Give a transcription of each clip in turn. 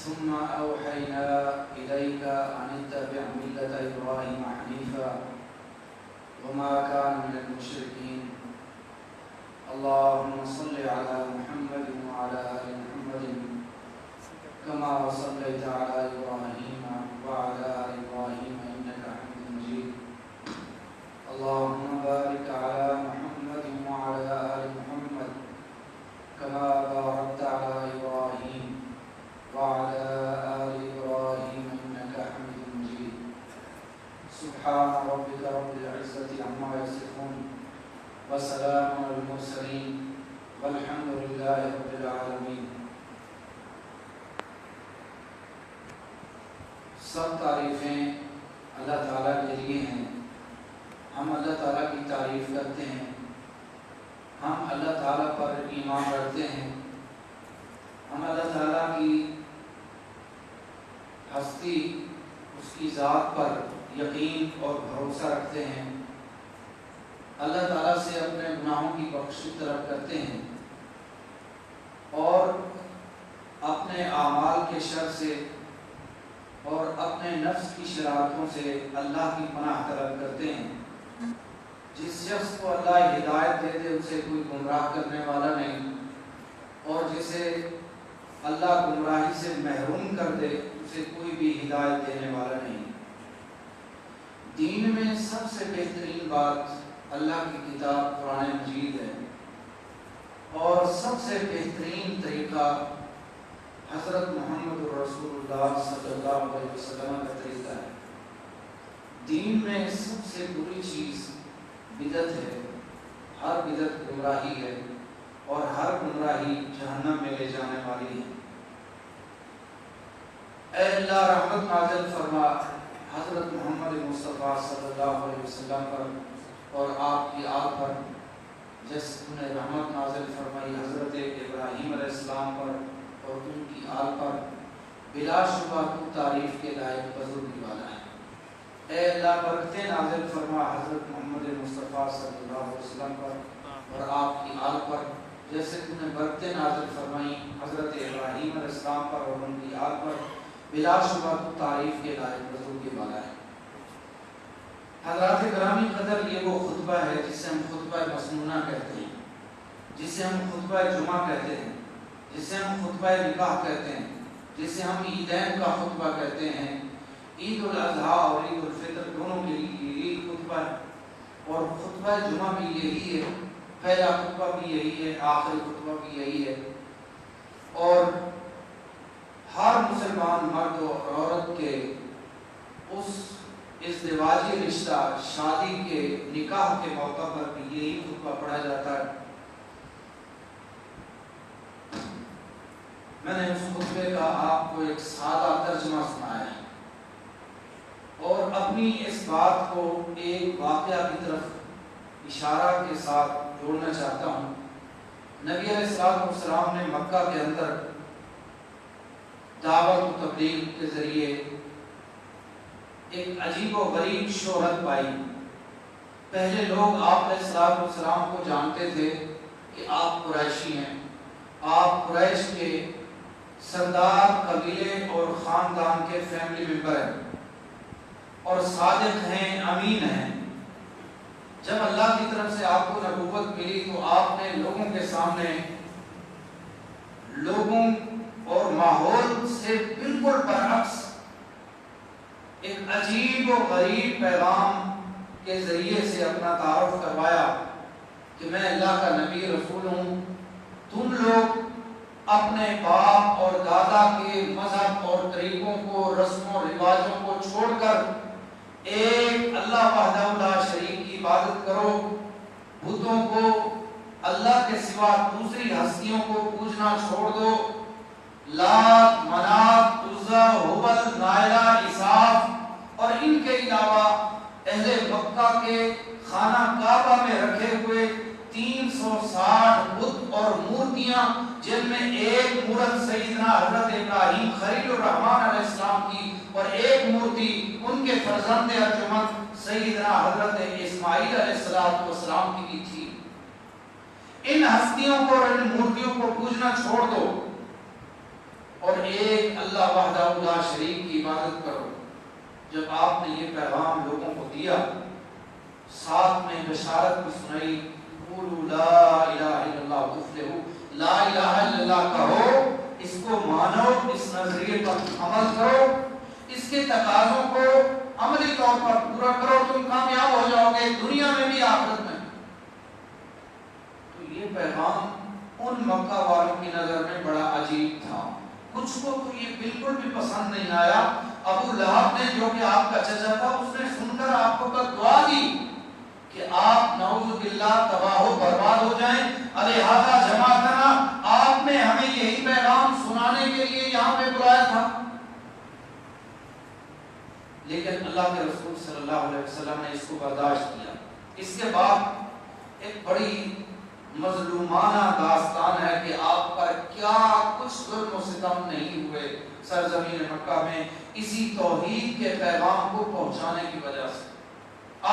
ثم أوحينا إليك أن اتبع ملة إبراهيم حنيفا وما كان من المشركين اللهم صل على محمد وعلى آل محمد كما صليت على إبراهيم وعلى آل إبراهيم إنك حميد مجيد اللهم بارك على محمد وعلى آل محمد كما باركت على إبراهيم وعلى آل إبراهيم إنك حميد مجيد سبحان ربك رب العزة عما يصفون وسلام على المرسلين والحمد لله رب العالمين. سب تعریفیں اللہ تعالیٰ کے لیے ہیں. ہم اللہ تعالیٰ کی تعریف کرتے ہیں. ہم اللہ تعالیٰ پر ایمان رکھتے ہیں. ہم اللہ تعالیٰ کی ہستی، اس کی ذات پر یقین اور بھروسہ رکھتے ہیں. اللہ تعالیٰ سے اپنے گناہوں کی بخشش طلب کرتے ہیں اور اپنے اعمال کے شر سے اور اپنے نفس کی شرارتوں سے اللہ کی پناہ طلب کرتے ہیں. جس شخص کو اللہ ہدایت دے دے اسے کوئی گمراہ کرنے والا نہیں، اور جسے اللہ گمراہی سے محروم کر دے اسے کوئی بھی ہدایت دینے والا نہیں. دین میں سب سے بہترین بات اللہ کی کتاب قرآن مجید ہے، اور سب سے بہترین طریقہ حضرت محمد رسول اللہ صلی اللہ علیہ وسلم کا طریقہ ہے. دین میں سب سے بری چیز بدعت ہے. ہر بدعت گمراہی ہے اور ہر گمراہی جہنم میں لے جانے والی ہے. اے اللہ رحمت نازل فرما حضرت محمد مصطفیٰ صلی اللہ علیہ وسلم پر اور آپ کی آل پر، جس نے رحمت نازل فرمائی حضرت ابراہیم علیہ السلام پر اور ان کی آل پر. بلا شبہ تو تعریف کے لائق بزرگی والا ہے. اے اللہ برکتیں نازل فرما حضرت محمد مصطفیٰ صلی اللہ علیہ وسلم پر اور آپ کی آل پر، جیسے تو نے برکتیں نازل فرمائی حضرت ابراہیم علیہ السلام پر اور ان کی آل پر. بلا شبہ تو تعریف کے لائق بزرگی والا ہے. حضرات گرامی قدر، یہ وہ خطبہ ہے جسے ہم خطبہ مسنونہ کہتے ہیں، جسے ہم خطبہ جمعہ کہتے ہیں، جسے ہم خطبہ نکاح کہتے ہیں، جسے ہم عیدین کا خطبہ کہتے ہیں. عید الاضحیٰ اور عید الفطر دونوں کے لیے یہی خطبہ ہے، اور خطبہ جمعہ بھی یہی ہے. پہلا خطبہ بھی یہی ہے، آخری خطبہ بھی یہی ہے. اور ہر مسلمان مرد اور عورت کے اس ازدواجی رشتہ، شادی کے نکاح کے موقع پر بھی یہی خطبہ پڑھا جاتا ہے. میں نے اس خطبے کا آپ کو ایک سادہ ترجمہ سنایا ہے اور اپنی اس بات کو ایک واقعہ کی طرف اشارہ کے ساتھ جوڑنا چاہتا ہوں. نبی علیہ السلام نے مکہ کے اندر دعوت و تبلیغ کے ذریعے ایک عجیب و غریب شہرت پائی. پہلے لوگ آپ علیہ السلام کو جانتے تھے کہ آپ قریشی ہیں، آپ قریش کے سردار قبیلے اور خاندان کے فیملی ممبر ہیں اور صادق ہیں، امین ہیں. جب اللہ کی طرف سے آپ کو نبوت ملی تو آپ نے لوگوں کے سامنے لوگوں اور ماحول سے بالکل برعکس ایک عجیب و غریب پیغام کے ذریعے سے اپنا تعارف کروایا کہ میں اللہ کا نبی رسول ہوں. تم لوگ اپنے باپ اور دادا کے مذہب اور طریقوں کو، رسم و رواجوں کو چھوڑ کر ایک اللہ وحدہ لا شریک کی عبادت کرو. بتوں کو، اللہ کے سوا دوسری ہستیوں کو پوجنا چھوڑ دو. لات، منات، عزا، ہبل، نائلہ، عصاف اور ان کے علاوہ اہل مکہ کے خانہ کعبہ میں رکھے ہوئے 360 بت اور مورتیاں، جن میں ایک مورت سیدنا حضرت ابراہیم خلیل الرحمن علیہ السلام کی اور ایک مورتی ان کے فرزند ارجمند سیدنا حضرت اسماعیل علیہ السلام کی بھی تھی. ان ہستیوں کو اور ان مورتیوں کو پوجنا چھوڑ دو اور ایک اللہ وحدہ لا شریک کی عبادت کرو۔ جب آپ نے یہ پیغام لوگوں کو دیا، ساتھ میں بشارت بھی سنائی، قولوا لا الہ الا اللہ تفلحوا، لا الہ الا اللہ کہو، اس کو مانو، اس نظریے پر عمل کرو، اس کے تقاضوں کو عملی طور پر پورا کرو، تم کامیاب ہو جاؤ گے دنیا میں بھی آخرت میں۔ تو یہ پیغام ان مکہ والوں کی نظر میں بڑا عجیب تھا، کچھ کو تو یہ بالکل بھی پسند نہیں آیا۔ ابو لہب نے جو کہ آپ کا چچا تھا، اس نے سن کر آپ کو دعا دی کہ آپ نعوذ باللہ تباہ و برباد ہو جائیں، الہذا جماعتنا، آپ نے ہمیں یہی پیغام سنانے کے لیے یہاں پہ بلایا تھا۔ لیکن اللہ کے رسول صلی اللہ علیہ وسلم نے اس کو برداشت کیا۔ اس کے بعد ایک بڑی مظلومانہ داستان ہے کہ آپ پر کیا کچھ ظلم و ستم نہیں ہوئے سرزمین مکہ میں، اسی توحید کے پیغام کو پہنچانے کی وجہ سے۔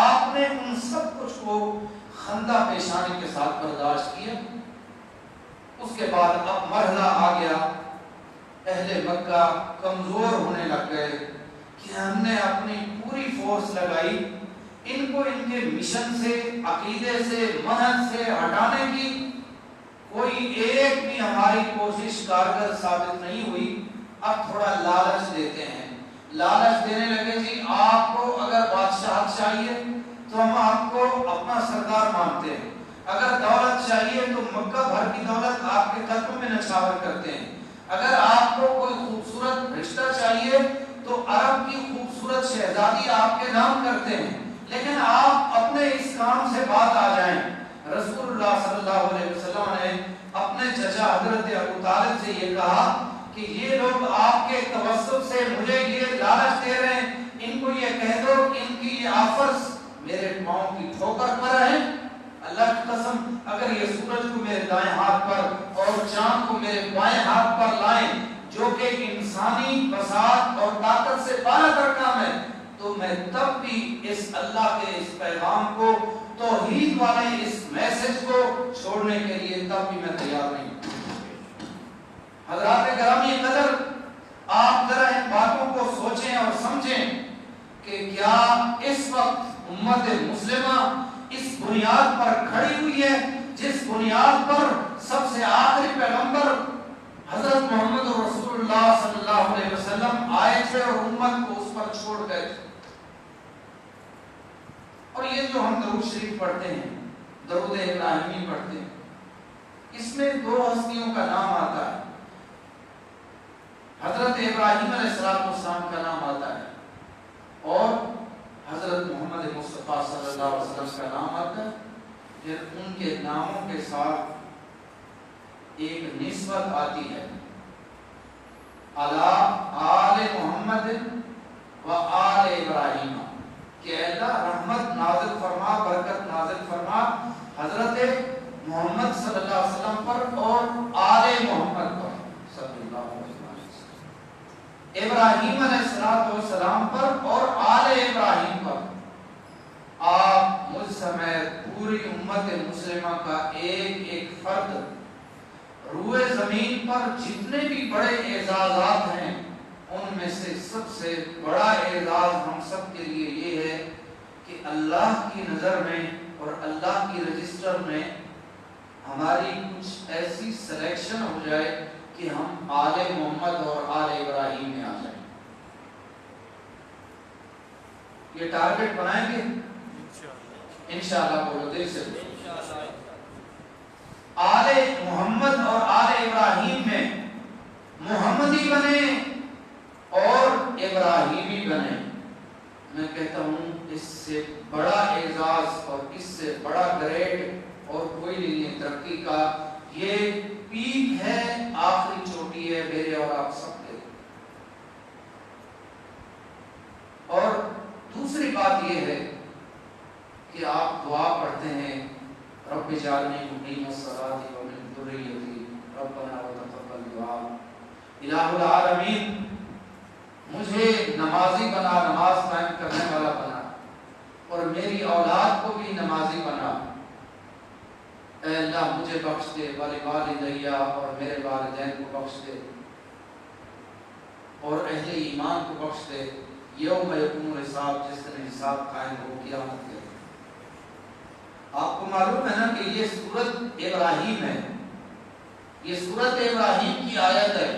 آپ نے ان سب کچھ کو خندہ پیشانی کے ساتھ برداشت کیا۔ اس کے بعد اب مرحلہ آ گیا، اہل مکہ کمزور ہونے لگ گئے کہ ہم نے اپنی پوری فورس لگائی ان کو ان کے مشن سے، عقیدے سے، منہج سے ہٹانے کی، کوئی ایک بھی ہماری کوشش کارگر ثابت نہیں ہوئی۔ اب تھوڑا لالچ دیتے ہیں، لالچ دینے لگے، جی آپ کو اگر بادشاہت چاہیے تو ہم آپ کو اپنا سردار مانتے ہیں، اگر دولت چاہیے تو مکہ بھر کی دولت آپ کے قدموں میں نچھاور کرتے ہیں، اگر آپ کو کوئی خوبصورت رشتہ چاہیے تو عرب کی خوبصورت شہزادی آپ کے نام کرتے ہیں، لیکن آپ اپنے اس کام سے باز آ جائیں۔ رسول اللہ صلی اللہ علیہ وسلم نے اپنے چچا حضرت ابو طالب سے یہ کہا کہ یہ لوگ آپ کے توسط سے مجھے یہ لالچ دے رہے ہیں، ان کو یہ کہہ دو کہ ان کی یہ آفرز میرے پاؤں کی ٹھوکر پر ہیں۔ اللہ کی قسم، اگر یہ سورج کو میرے دائیں ہاتھ پر اور چاند کو میرے بائیں ہاتھ پر لائیں، جو کہ انسانی بساط اور طاقت سے بالا تر کام ہے، تو میں تب بھی اس اللہ کے اس پیغام کو، توحید والے اس میسج کو چھوڑنے کے لیے تب بھی میں تیار نہیں ہوں۔ حضرات گرامی قدر، آپ ذرا ان باتوں کو سوچیں اور سمجھیں کہ کیا اس وقت امت مسلمہ اس بنیاد پر کھڑی ہوئی ہے جس بنیاد پر سب سے آخری پیغمبر حضرت محمد رسول اللہ صلی اللہ علیہ وسلم آئے تھے اور امت کو اس پر چھوڑ گئے تھے۔ اور یہ جو ہم درود شریف پڑھتے ہیں، درود ابراہیمی پڑھتے ہیں، اس میں دو ہستیوں کا نام آتا ہے، حضرت ابراہیم علیہ السلام کا نام آتا ہے اور حضرت محمد مصطفیٰ صلی اللہ علیہ وسلم کا نام آتا ہے۔ پھر ان کے ناموں کے ساتھ ایک نسبت آتی ہے، آل محمد و آل ابراہیم، کہ اللہ رحمت نازل فرما، برکت نازل فرما حضرت محمد صلی اللہ علیہ وسلم پر اور آل محمد پر صلی اللہ علیہ وسلم، ابراہیم علیہ السلام پر اور آل ابراہیم پر۔ آپ مجھ سمیت پوری امت مسلمہ کا ایک ایک فرد روئے زمین پر جتنے بھی بڑے اعزازات ہیں، ان میں سے سب سے بڑا اعزاز ہم سب کے لیے یہ ہے کہ اللہ کی نظر میں اور اللہ کی رجسٹر میں ہماری کچھ ایسی سلیکشن ہو جائے کہ ہم آل محمد اور آل ابراہیم میں آ جائیں۔ یہ ٹارگٹ بنائیں گے انشاءاللہ، بولو دل سے، آل محمد اور آل ابراہیم میں محمدی بنے اور ابراہیمی بنے۔ میں کہتا ہوں اس سے بڑا اعزاز اور اس سے بڑا گریڈ اور کوئی نہیں ہے ترقی کا۔ یہ پیک ہے، آخری چوٹی ہے میرے اور آپ سب کے۔ اور دوسری بات یہ ہے کہ آپ دعا پڑھتے ہیں، رب اجعلنی مقیم الصلاۃ ومن ذریتی ربنا وتقبل دعا۔ الہ العالمین، مجھے نمازی بنا، نماز قائم کرنے والا بنا، اور میری اولاد کو بھی نمازی بنا۔ اے اللہ مجھے بخش دے، والدیہ اور میرے والدین کو بخش دے۔ اور اہل ایمان کو بخش دے یوم یقوم الحساب، جس دن حساب قائم ہو قیامت کے۔ آپ کو معلوم ہے نا کہ یہ سورت ابراہیم ہے، یہ سورت ابراہیم کی آیت ہے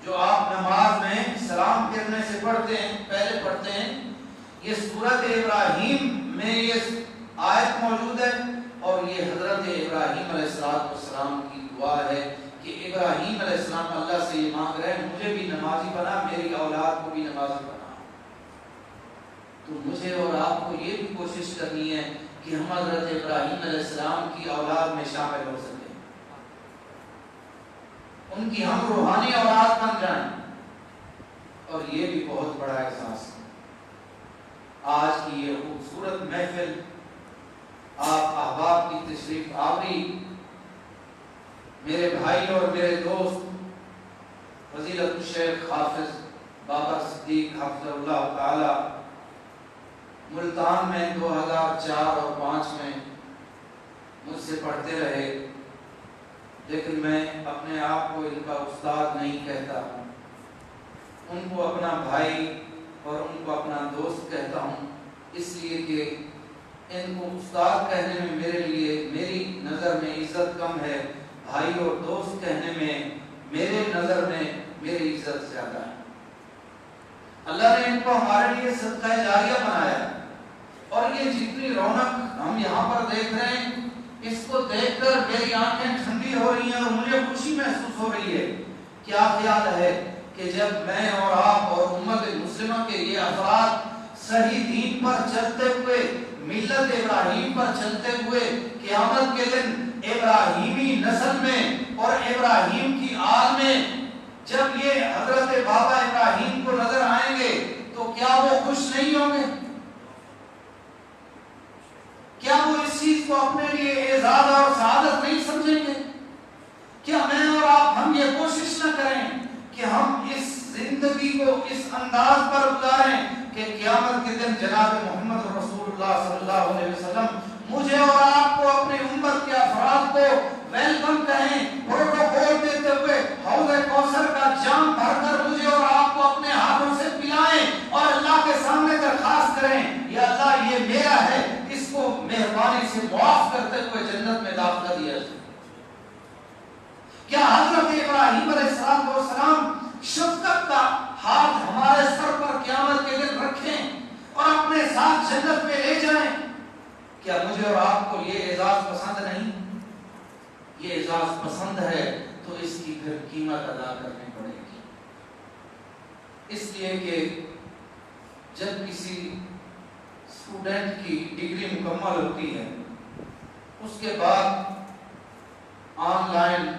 جو آپ نماز میں سلام پھیرنے سے پڑھتے ہیں، پہلے پڑھتے ہیں۔ یہ سورت ابراہیم میں یہ آیت موجود ہے، اور یہ حضرت ابراہیم علیہ السلام کی دعا ہے کہ ابراہیم علیہ السلام اللہ سے یہ مانگ رہے ہیں مجھے بھی نمازی بنا، میری اولاد کو بھی نمازی بنا۔ تو مجھے اور آپ کو یہ بھی کوشش کرنی ہے کہ ہم حضرت ابراہیم علیہ السلام کی اولاد میں شامل ہو سکیں، ان کی ہم روحانی اولاد بن جائیں، اور یہ بھی بہت بڑا احساس ہے۔ آج کی یہ خوبصورت محفل، آپ احباب کی تشریف آوری، میرے بھائی اور میرے دوست فضیلت الشیخ حافظ بابر صدیق حفظہ اللہ تعالی ملتان میں 2004 اور 2005 میں مجھ سے پڑھتے رہے، لیکن میں اپنے آپ کو ان کا استاد نہیں کہتا، ان کو اپنا بھائی اور ان کو اپنا دوست کہتا ہوں، اس لیے کہ ان کو استاد کہنے میں میرے لیے میری نظر میں عزت کم ہے، بھائی اور دوست کہنے میں میرے نظر میں میری عزت زیادہ ہے۔ اللہ نے ان کو ہمارے لیے صدقہ جاریہ بنایا، اور یہ جتنی رونق ہم یہاں پر دیکھ رہے ہیں، اس کو دیکھ کر میری آنکھیں ٹھنڈی ہو رہی ہیں اور مجھے خوشی محسوس ہو رہی ہے۔ کیا خیال ہے کہ جب میں اور آپ اور امت مسلمہ کے یہ افراد صحیح دین پر چلتے ہوئے، ملت ابراہیم پر چلتے ہوئے، قیامت کے دن ابراہیمی نسل میں اور ابراہیم کی آل میں جب یہ حضرت بابا ابراہیم کو نظر آئیں گے تو کیا وہ خوش نہیں ہوں گے؟ کیا وہ اس چیز کو اپنے لیے اعزاز اور سعادت نہیں سمجھیں گے؟ کیا میں اور آپ ہم یہ کوشش نہ کریں کہ ہم اس زندگی کو اس انداز پر گزاریں کہ قیامت کے دن جناب محمد رسول اللہ صلی اللہ علیہ وسلم مجھے اور آپ کو اپنی امت کے افراد کو ویلکم کہیں، پروٹوکول دیتے ہوئے حوض کوثر کا جام بھر کر مجھے اور آپ کو اپنے ہاتھوں سے پلائیں، اور اللہ کے سامنے درخواست کریں یا اللہ یہ میرا ہے، اس کو مہربانی سے معاف کرتے ہوئے جنت میں داخلہ دیا جائے۔ کیا حضرت ابراہیم علیہ السلام شفقت کا ہاتھ ہمارے سر پر قیامت کے دن رکھیں اور اپنے ساتھ جنت میں لے جائیں؟ کیا مجھے اور آپ کو یہ اعزاز پسند نہیں؟ یہ اعزاز پسند ہے تو اس کی پھر قیمت ادا کرنی پڑے گی، اس لیے کہ جب کسی اسٹوڈنٹ کی ڈگری مکمل ہوتی ہے، اس کے بعد آن لائن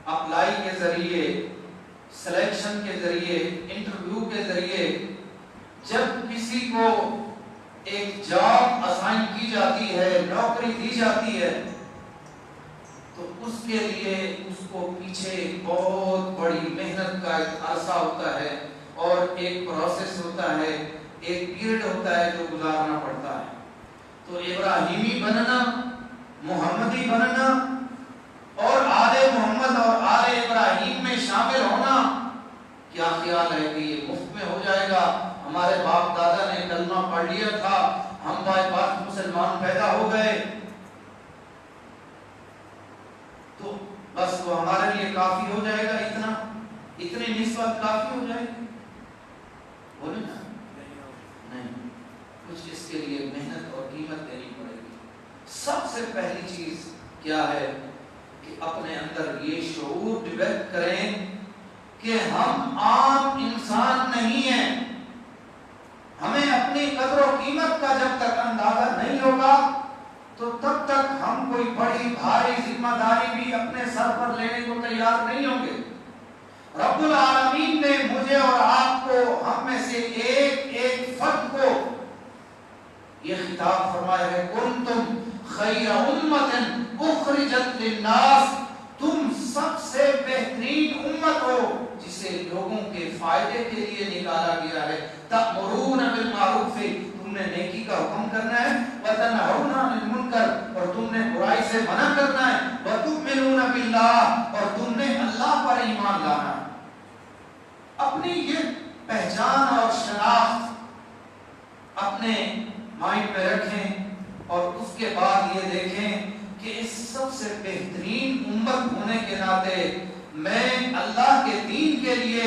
اپلائی کے ذریعے، سلیکشن کے ذریعے، انٹرویو کے ذریعے جب کسی کو ایک جاب اسائن کی جاتی ہے، نوکری دی جاتی ہے، تو اس کے لیے اس کو پیچھے بہت بڑی محنت کا ایک عرصہ ہوتا ہے، اور ایک پروسیس ہوتا ہے، ایک پیریڈ ہوتا ہے جو گزارنا پڑتا ہے۔ تو ابراہیمی بننا، محمدی بننا، اور آل محمد اور آل ابراہیم میں شامل ہونا، کیا خیال ہے کہ یہ مفت میں ہو جائے گا؟ ہمارے باپ دادا نے کلمہ پڑھ لیا تھا، ہم بائی بات مسلمان پیدا ہو گئے، تو بس وہ ہمارے لیے کافی ہو جائے گا، اتنی نسبت کافی ہو جائے گی؟ بولے نا، نہیں، کچھ اس کے لیے محنت اور قیمت دینی پڑے گی۔ سب سے پہلی چیز کیا ہے کہ اپنے اندر یہ شعور ڈیولپ کریں کہ ہم عام انسان نہیں ہیں۔ ہمیں اپنی قدر و قیمت کا جب تک اندازہ نہیں ہوگا تو تب تک ہم کوئی بڑی بھاری ذمہ داری بھی اپنے سر پر لینے کو تیار نہیں ہوں گے۔ رب العالمین نے مجھے اور آپ کو، ہم میں سے ایک ایک فرد کو یہ خطاب فرمایا ہے، کنتم خیر امت اخرجت للناس، تم سب سے بہترین امت ہو جسے لوگوں کے فائدے کے لیے نکالا گیا ہے۔ تأمرون بالمعروف، تم نے نیکی کا حکم کرنا ہے، وتنہون عن المنکر، اور تم نے برائی سے منع کرنا ہے، وتؤمنون باللہ، اور تم نے اللہ پر ایمان لانا ہے۔ اپنی یہ پہچان اور شناخت اپنے مائنڈ میں رکھیں اور اس کے بعد یہ دیکھیں کہ اس سب سے بہترین امت ہونے کے ناطے میں اللہ کے دین کے لیے،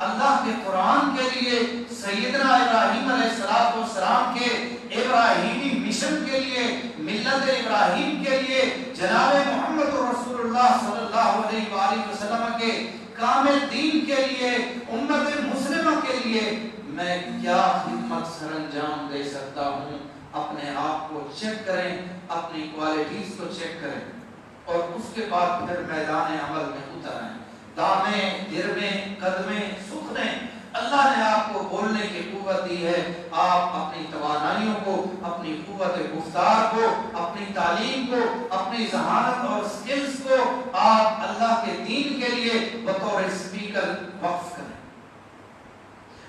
اللہ کے قرآن کے لیے، سیدنا ابراہیم علیہ السلام کے ابراہیمی مشن کے لیے، ملت ابراہیم کے لیے، جناب محمد رسول اللہ صلی اللہ علیہ وآلہ وسلم کے کامل دین کے لیے، امت مسلمہ کے لیے میں کیا خدمت سر انجام دے سکتا ہوں۔ اپنے آپ کو چیک کریں، اپنی کوالٹیز کو چیک کریں اور اس کے بعد پھر میدان عمل میں اتر آئیں۔ دامیں، درمیں، قدمیں، سکھنے اللہ نے آپ کو بولنے کی قوت دی ہے۔ آپ اپنی توانائیوں کو، اپنی قوت گفتار کو، اپنی تعلیم کو، اپنی ذہانت اور سکلز کو آپ اللہ کے دین کے لیے بطور اسپیکر وقف کریں۔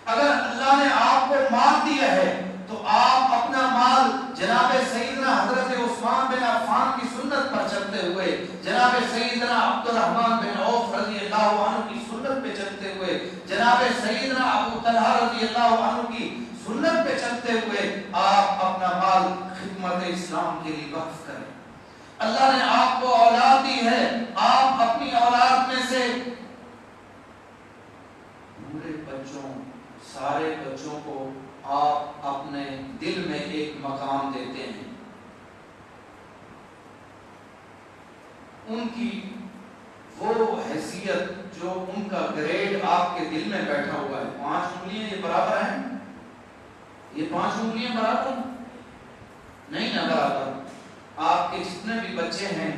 اگر اللہ نے آپ کو مال دیا ہے تو آپ اپنا مال جناب سیدنا حضرت عثمان بن عفان کی سنت پر چلتے ہوئے، جناب سیدنا عبد الرحمن بن عوف رضی اللہ عنہ کی سنت پہ چلتے ہوئے، جناب سیدنا ابو طلحہ رضی اللہ عنہ کی سنت پہ چلتے ہوئے آپ اپنا مال خدمت اسلام کے لیے وقف کریں۔ اللہ نے آپ کو اولاد دی ہے، آپ اپنی اولاد میں سے پورے بچوں، سارے بچوں کو آپ اپنے دل میں ایک مقام دیتے ہیں۔ ان کی وہ حیثیت جو ان کا گریڈ آپ کے دل میں بیٹھا ہوا ہے۔ 5 انگلیاں یہ برابر ہیں؟ یہ 5 انگلیاں برابر ہیں؟ نہیں نا برابر۔ آپ کے جتنے بھی بچے ہیں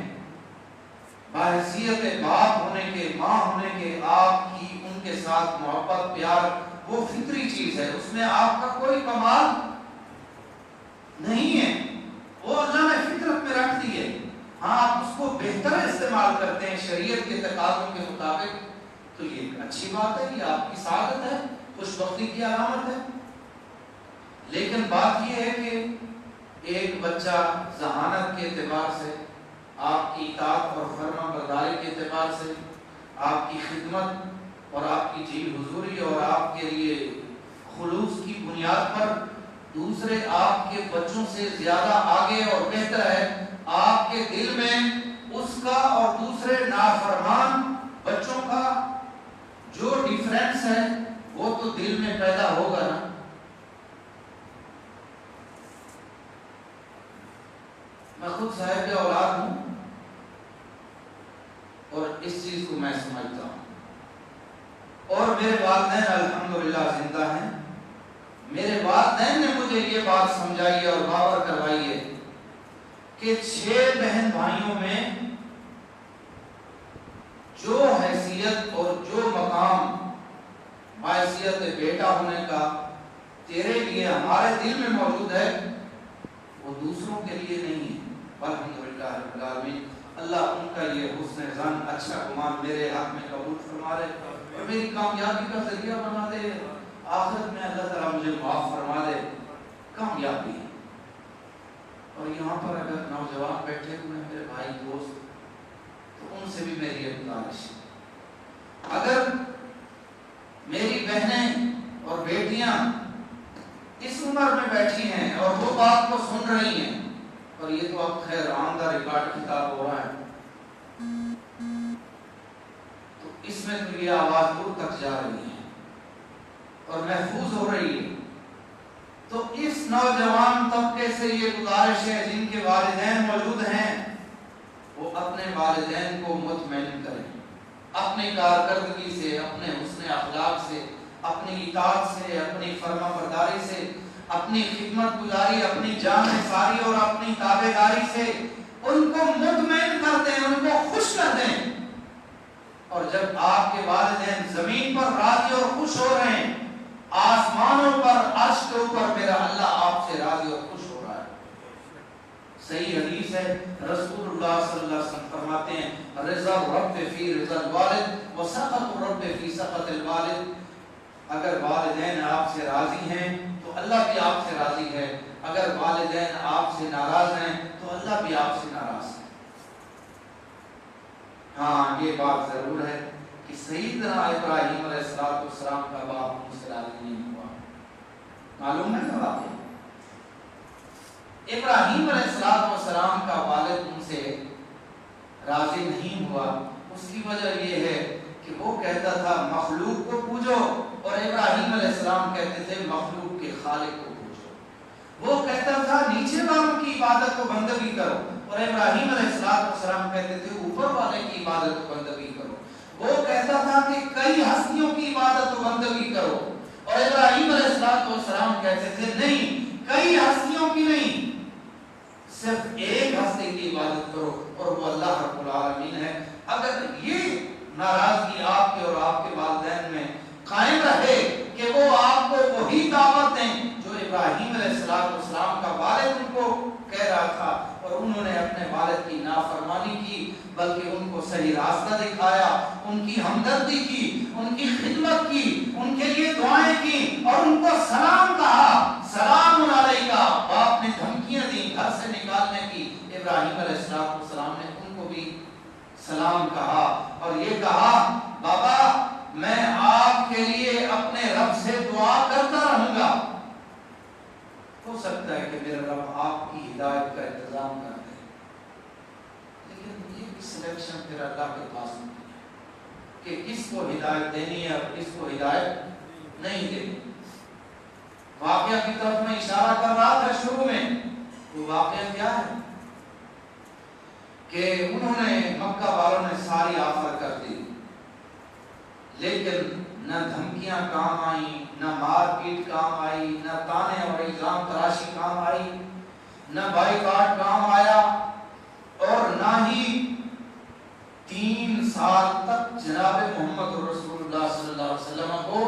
بحیثیت باپ ہونے کے، ماں ہونے کے، آپ کی ان کے ساتھ محبت، پیار وہ فطری چیز ہے، اس میں آپ کا کوئی کمال نہیں ہے، وہ اللہ نے فطرت میں رکھ دی ہے۔ ہاں آپ اس کو بہتر استعمال کرتے ہیں شریعت کے تقاضوں کے مطابق تو یہ اچھی بات ہے، یہ آپ کی سعادت ہے، خوش بختی کی علامت ہے۔ لیکن بات یہ ہے کہ ایک بچہ ذہانت کے اعتبار سے، آپ کی اطاعت اور فرما برداری کے اعتبار سے، آپ کی خدمت اور آپ کی جی حضوری اور آپ کے لیے خلوص کی بنیاد پر دوسرے آپ کے بچوں سے زیادہ آگے اور بہتر ہے۔ آپ کے دل میں اس کا اور دوسرے نافرمان بچوں کا جو ڈیفرنس ہے وہ تو دل میں پیدا ہوگا نا۔ میں خود صاحب اولاد ہوں اور اس چیز کو میں سمجھتا ہوں، اور میرے والدین الحمدللہ زندہ ہیں۔ میرے والدین نے مجھے یہ بات سمجھائی اور باور کروائی ہے کہ 6 بہن بھائیوں میں جو حیثیت اور جو مقام باحیثیت بیٹا ہونے کا تیرے لیے ہمارے دل میں موجود ہے وہ دوسروں کے لیے نہیں ہے۔ الحمدللہ رب العالمین، اللہ ان کا یہ حسن ظن، اچھا گمان میرے حق میں قبول فرما دے اور میری کامیابی کا ذریعہ بنا دے، آخرت میں اللہ تعالیٰ مجھے معاف فرما دے۔ کامیابی اور یہاں پر اگر نوجوان بیٹھے ہوئے ہیں میرے بھائی دوست تو ان سے بھی میری یہ گزارش ہے، اگر میری بہنیں اور بیٹیاں اس عمر میں بیٹھی ہیں اور وہ بات کو سن رہی ہیں، اور یہ تو اب خیر آمدہ ریکارڈ کتاب ہو رہا ہے تو اس میں تو یہ آواز دور تک جا رہی ہے اور محفوظ ہو رہی ہے، تو اس نوجوان طبقے سے یہ گزارش ہے جن کے والدین موجود ہیں وہ اپنے والدین کو مطمئن کریں، اپنی کارکردگی سے، اپنے حسن اخلاق سے، اپنی اطاعت سے، اپنی فرما برداری سے، اپنی خدمت گزاری، اپنی جان نثاری اور اپنی تابعداری سے ان کو مطمئن کر دیں، ان کو خوش کر دیں۔ اور جب آپ کے والدین زمین پر راضی اور خوش ہو رہے ہیں، آسمانوں پر عرش کے اوپر میرا اللہ آپ سے راضی اور خوش ہو رہا ہے۔ صحیح حدیث ہے، رسول اللہ صلی اللہ علیہ وسلم فرماتے ہیں رضا الرب فی رضا الوالد و سخط الرب فی سخط الوالد۔ اگر والدین آپ سے راضی ہیں تو اللہ بھی آپ سے راضی ہے، اگر والدین آپ سے ناراض ہیں تو اللہ بھی آپ سے ناراض ہے۔ ہاں یہ بات ضرور ہے کہ سیدنا ابراہیم علیہ السلام کا باپ ان سے راضی نہیں ہوا. معلوم ہے نا واقعہ؟ ابراہیم علیہ السلام کا والد ان سے راضی نہیں ہوا. اس کی وجہ یہ ہے کہ وہ کہتا تھا مخلوق کو پوجو، اور ابراہیم علیہ السلام کہتے تھے مخلوق کے خالق کو پوجو. وہ کہتا تھا نیچے والوں کی عبادت و بندگی کرو، اور ابراہیم علیہ السلام کہتے تھے اوپر والے کی عبادت و بندگی کرو. وہ کہتا تھا کہ کئی ہستیوں کی عبادت و بندگی کرو، اور ابراہیم علیہ السلام کہتے تھے نہیں، کئی ہستیوں کی نہیں، صرف ایک ہستی کی عبادت کرو اور وہ اللہ رب العالمین ہے. اگر یہ ناراضگی آپ کے اور آپ کے والدین میں قائم رہے کہ وہ آپ کو وہی دعوت دیں جو ابراہیم علیہ السلام کا والد ان کو کہہ رہا تھا، اور انہوں نے اپنے والد کی نافرمانی کی، بلکہ ان کو صحیح راستہ دکھایا، ان کی ہمدردی کی، ان کی خدمت کی، ان کے لیے دعائیں کی، اور ان کو سلام کہا، سلام علیکہ. باپ نے دھمکیاں دی گھر سے نکالنے کی، ابراہیم علیہ السلام نے ان کو بھی سلام کہا، اور یہ کہا بابا میں آپ کے لیے اپنے رب سے دعا کرتا رہوں گا. ہو سکتا ہے کہ میرا رب آپ کی ہدایت کا انتظام کر دے، لیکن یہ سلیکشن پھر اللہ کے پاس نہیں ہے کہ کس کو ہدایت دینی ہے اور کس کو ہدایت نہیں دینی. واقعہ کی طرف میں اشارہ کر رہا تھا شروع میں. وہ واقعہ کیا ہے کہ انہوں نے مکہ والوں نے ساری آفر کر دی، لیکن نہ دھمکیاں کام آئی، نہ مار پیٹ کام آئی، نہ تانے اور الزام تراشی کام آئی، نہ بائیکاٹ کام آیا، اور نہ ہی 3 سال تک جناب محمد رسول اللہ صلی اللہ علیہ وسلم کو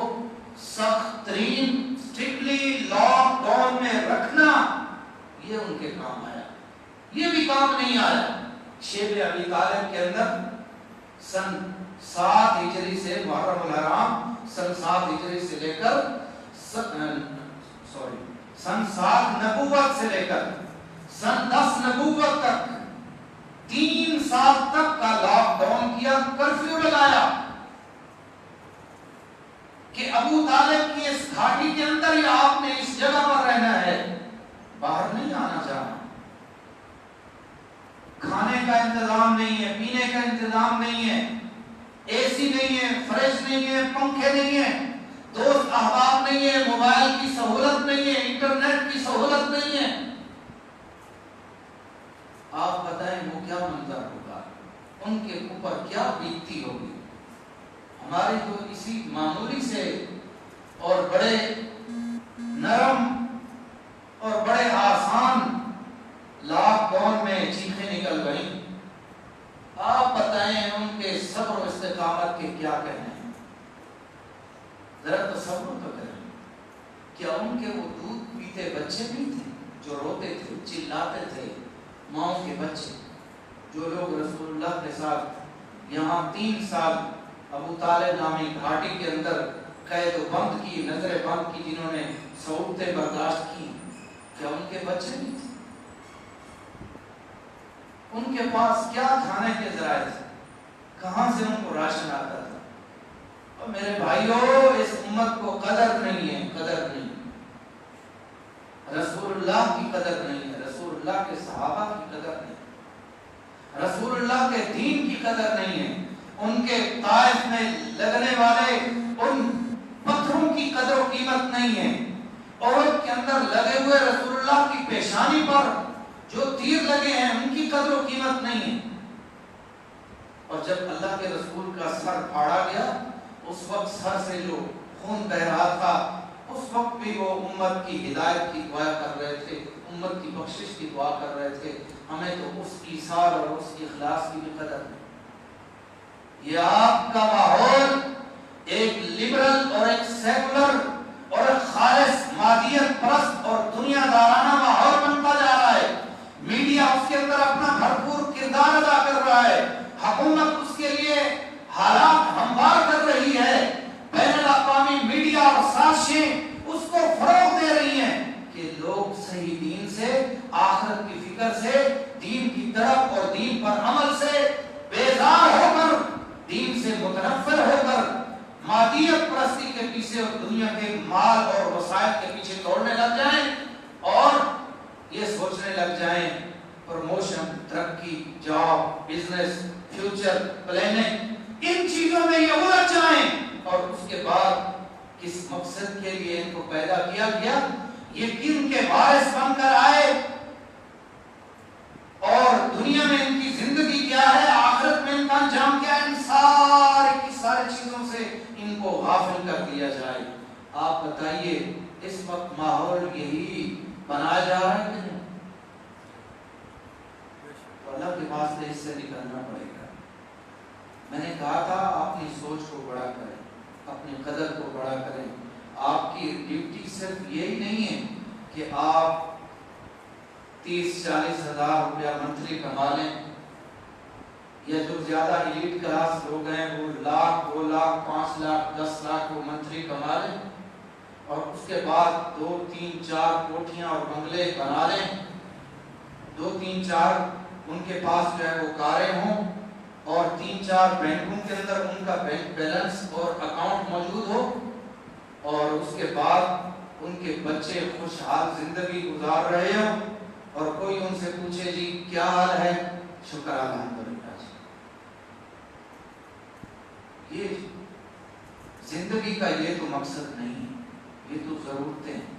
سخت ترین اسٹرکٹلی لاک ڈاؤن میں رکھنا یہ ان کے کام آیا. یہ بھی کام نہیں آیا. شیب ابی طالب کے اندر سن 7 ہجری سے محرم الحرام سن 7 ہجری سے لے کر سن 7 نبوت سے لے کر سن 10 نبوت تک 3 سال تک کا لاک ڈاؤن کیا، کرفیو لگایا کہ ابو طالب کی اس گھاٹی کے اندر ہی آپ نے اس جگہ پر رہنا ہے، باہر نہیں آنا چاہنا. کھانے کا انتظام نہیں ہے، پینے کا انتظام نہیں ہے، اے سی نہیں ہے، فریش نہیں ہے، پنکھے نہیں ہیں، دوست احباب نہیں ہے، موبائل کی سہولت نہیں ہے، انٹرنیٹ کی سہولت نہیں ہے. آپ بتائیں وہ کیا منظر ہوگا، ان کے اوپر کیا بیتتی ہوگی. ہماری تو اسی معمولی سے اور بڑے نرم اور بڑے آسان لاک ڈاؤن میں چیخیں نکل گئیں. آپ بتائیں ان کے صبر و استقامت کے کیا کہنے ہیں. ذرا تصور تو کریں، کیا ان کے وہ دودھ پیتے بچے بھی تھے جو روتے تھے، چلاتے تھے، ماؤں کے بچے، جو لوگ رسول اللہ کے ساتھ یہاں 3 سال ابو طالب نامی گھاٹی کے اندر قید و بند کی، نظر بند کی، جنہوں نے صعوبتیں برداشت کی، کیا ان کے بچے نہیں تھے؟ ان کے پاس کیا کھانے کے ذرائع تھے؟ کہاں سے ان کو راشن آتا تھا؟ اور میرے بھائیوں، اس امت کو قدر نہیں ہے، قدر نہیں. رسول اللہ کی قدر نہیں ہے، رسول اللہ کے صحابہ کی قدر نہیں ہے، رسول اللہ کے دین کی قدر نہیں ہے، ان کے طائف میں لگنے والے ان پتھروں کی قدر و قیمت نہیں ہے، عہد کے اندر لگے ہوئے رسول اللہ کی پیشانی پر جو تیر لگے ہیں ان کی قدر و قیمت نہیں ہے. اور جب اللہ کے رسول کا سر پھاڑا گیا، اس وقت سر سے جو خون بہ رہا تھا، اس وقت بھی وہ امت کی ہدایت کی دعا کر رہے تھے، امت کی بخشش کی دعا کر رہے تھے. ہمیں تو اس ایثار اور اس اخلاص کی بھی قدر نہیں. یہ آپ کا ماحول ایک لبرل اور ایک سیکولر اور ایک خالص مادیت پرست اور دنیا دارانہ ماحول بنتا جا رہا ہے. میڈیا اس کے اندر اپنا بھرپور کردار ادا کر رہا ہے، حکومت اس کے لیے حالات ہموار کر رہی ہے، بین الاقوامی میڈیا اور سازشیں اس کو فروغ دے رہی ہیں کہ لوگ صحیح دین سے، آخرت کی فکر سے، دین کی طرف اور دین پر عمل سے بیزار ہو کر، دین سے متنفر ہو سے اور دنیا کے مال اور وسائل کے پیچھے دوڑنے لگ جائیں اور یہ سوچنے لگ جائیں پروموشن، ترقی، جاب، بزنس، فیوچر پلاننگ، ان چیزوں میں یہ الجھ جائیں اور اس کے بعد کس مقصد کے لیے ان کو پیدا کیا گیا، یہ کن کے وارث بن کر آئے اور دنیا میں ان کی زندگی کیا ہے، آخرت میں ان کا انجام کیا ہے، ان سارے کی ساری چیزوں سے ان کو غافل کر دیا جائے۔ آپ بتائیے اس وقت ماحول یہی بنایا جا رہا ہے کہ نہیں؟ تو اللہ کے واسطے اس سے نکلنا پڑے گا۔ میں نے کہا تھا اپنی سوچ کو بڑا کریں، اپنی قدر کو بڑا کریں۔ آپ کی ڈیوٹی صرف یہی نہیں ہے کہ آپ 30-40 ہزار روپیہ منتھلی کما لیں، یا جو زیادہ ایلیٹ کلاس لوگ ہیں وہ 1 لاکھ 2 لاکھ 5 لاکھ 10 لاکھ وہ منتھلی کما لیں اور اس کے بعد 2-3-4 کوٹھیاں اور بنگلے بنا لیں، 2-3-4 ان کے پاس جو ہے وہ کاریں ہوں اور 3-4 بینکوں کے اندر ان کا بینک بیلنس اور اکاؤنٹ موجود ہو، اور اس کے بعد ان کے بچے خوشحال زندگی گزار رہے ہوں اور کوئی ان سے پوچھے جی کیا حال ہے، شکر الحمدللہ جی۔ یہ زندگی کا یہ تو مقصد نہیں، یہ تو ضرورتیں ہیں،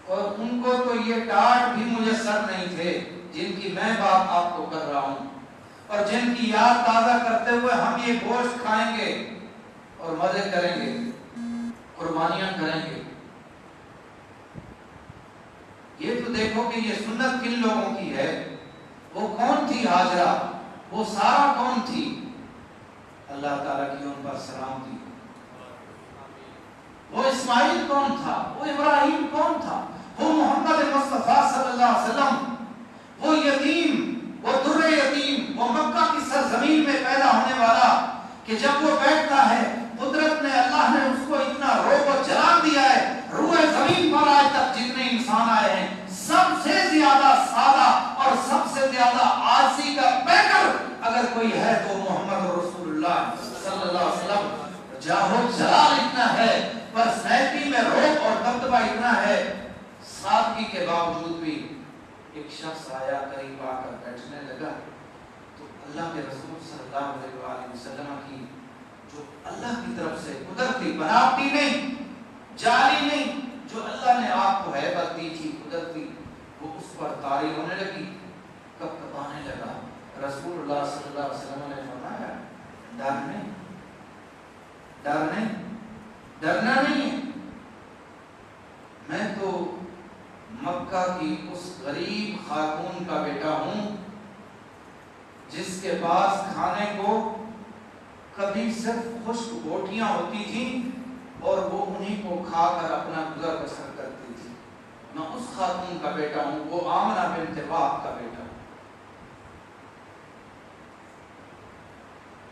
اور ان کو تو یہ ٹاٹ بھی میسر نہیں تھے جن کی میں بات آپ کو کر رہا ہوں، اور جن کی یاد تازہ کرتے ہوئے ہم یہ گوشت کھائیں گے اور مزے کریں گے، قربانیاں کریں گے۔ یہ تو دیکھو کہ یہ سنت کن لوگوں کی ہے، وہ کون تھی ہاجرہ، وہ سارا کون تھی، اللہ تعالیٰ کی ان پر سلام تھی، وہ اسماعیل کون تھا، وہ ابراہیم کون تھا، وہ محمد مصطفیٰ صلی اللہ علیہ وسلم، وہ یتیم، وہ در یتیم، وہ مکہ کی سرزمین میں پیدا ہونے والا کہ جب وہ بیٹھتا ہے قدرت نے، اللہ نے اس کو اتنا روب و جلال دیا ہے، روح زمین پر آج تک جتنے انسان آئے ہیں سب سے زیادہ سادہ اور سب سے زیادہ عاجزی کا پیکر اگر کوئی ہے تو محمد رسول اللہ صلی اللہ علیہ وسلم۔ جاہ و جلال اتنا ہے، پرسنالٹی میں روب اور دبدبہ اتنا ہے، سادگی کے باوجود بھی ایک شخص آیا، قریب آ کر بیٹھنے لگا تو اللہ کے رسول صلی اللہ علیہ وآلہ وسلم کی جو اللہ کی طرف سے قدرتی بناوٹی نہیں، جعلی نہیں، جو اللہ نے آپ کو ہیبت دی تھی قدرتی، وہ اس پر طاری ہونے لگی، کب کبانے لگا۔ رسول اللہ صلی اللہ علیہ وسلم نے فرمایا ڈر نہیں، ڈر نہیں، ڈرنا نہیں ہے، میں تو مکہ کی اس غریب خاتون کا بیٹا ہوں جس کے پاس کھانے کو کبھی صرف خشک بوٹیاں ہوتی تھیں اور وہ انہی کو کھا کر اپنا گزر بسر کرتی تھی، میں اس خاتون کا بیٹا ہوں، وہ آمنہ بنت وہب کا بیٹا ہوں۔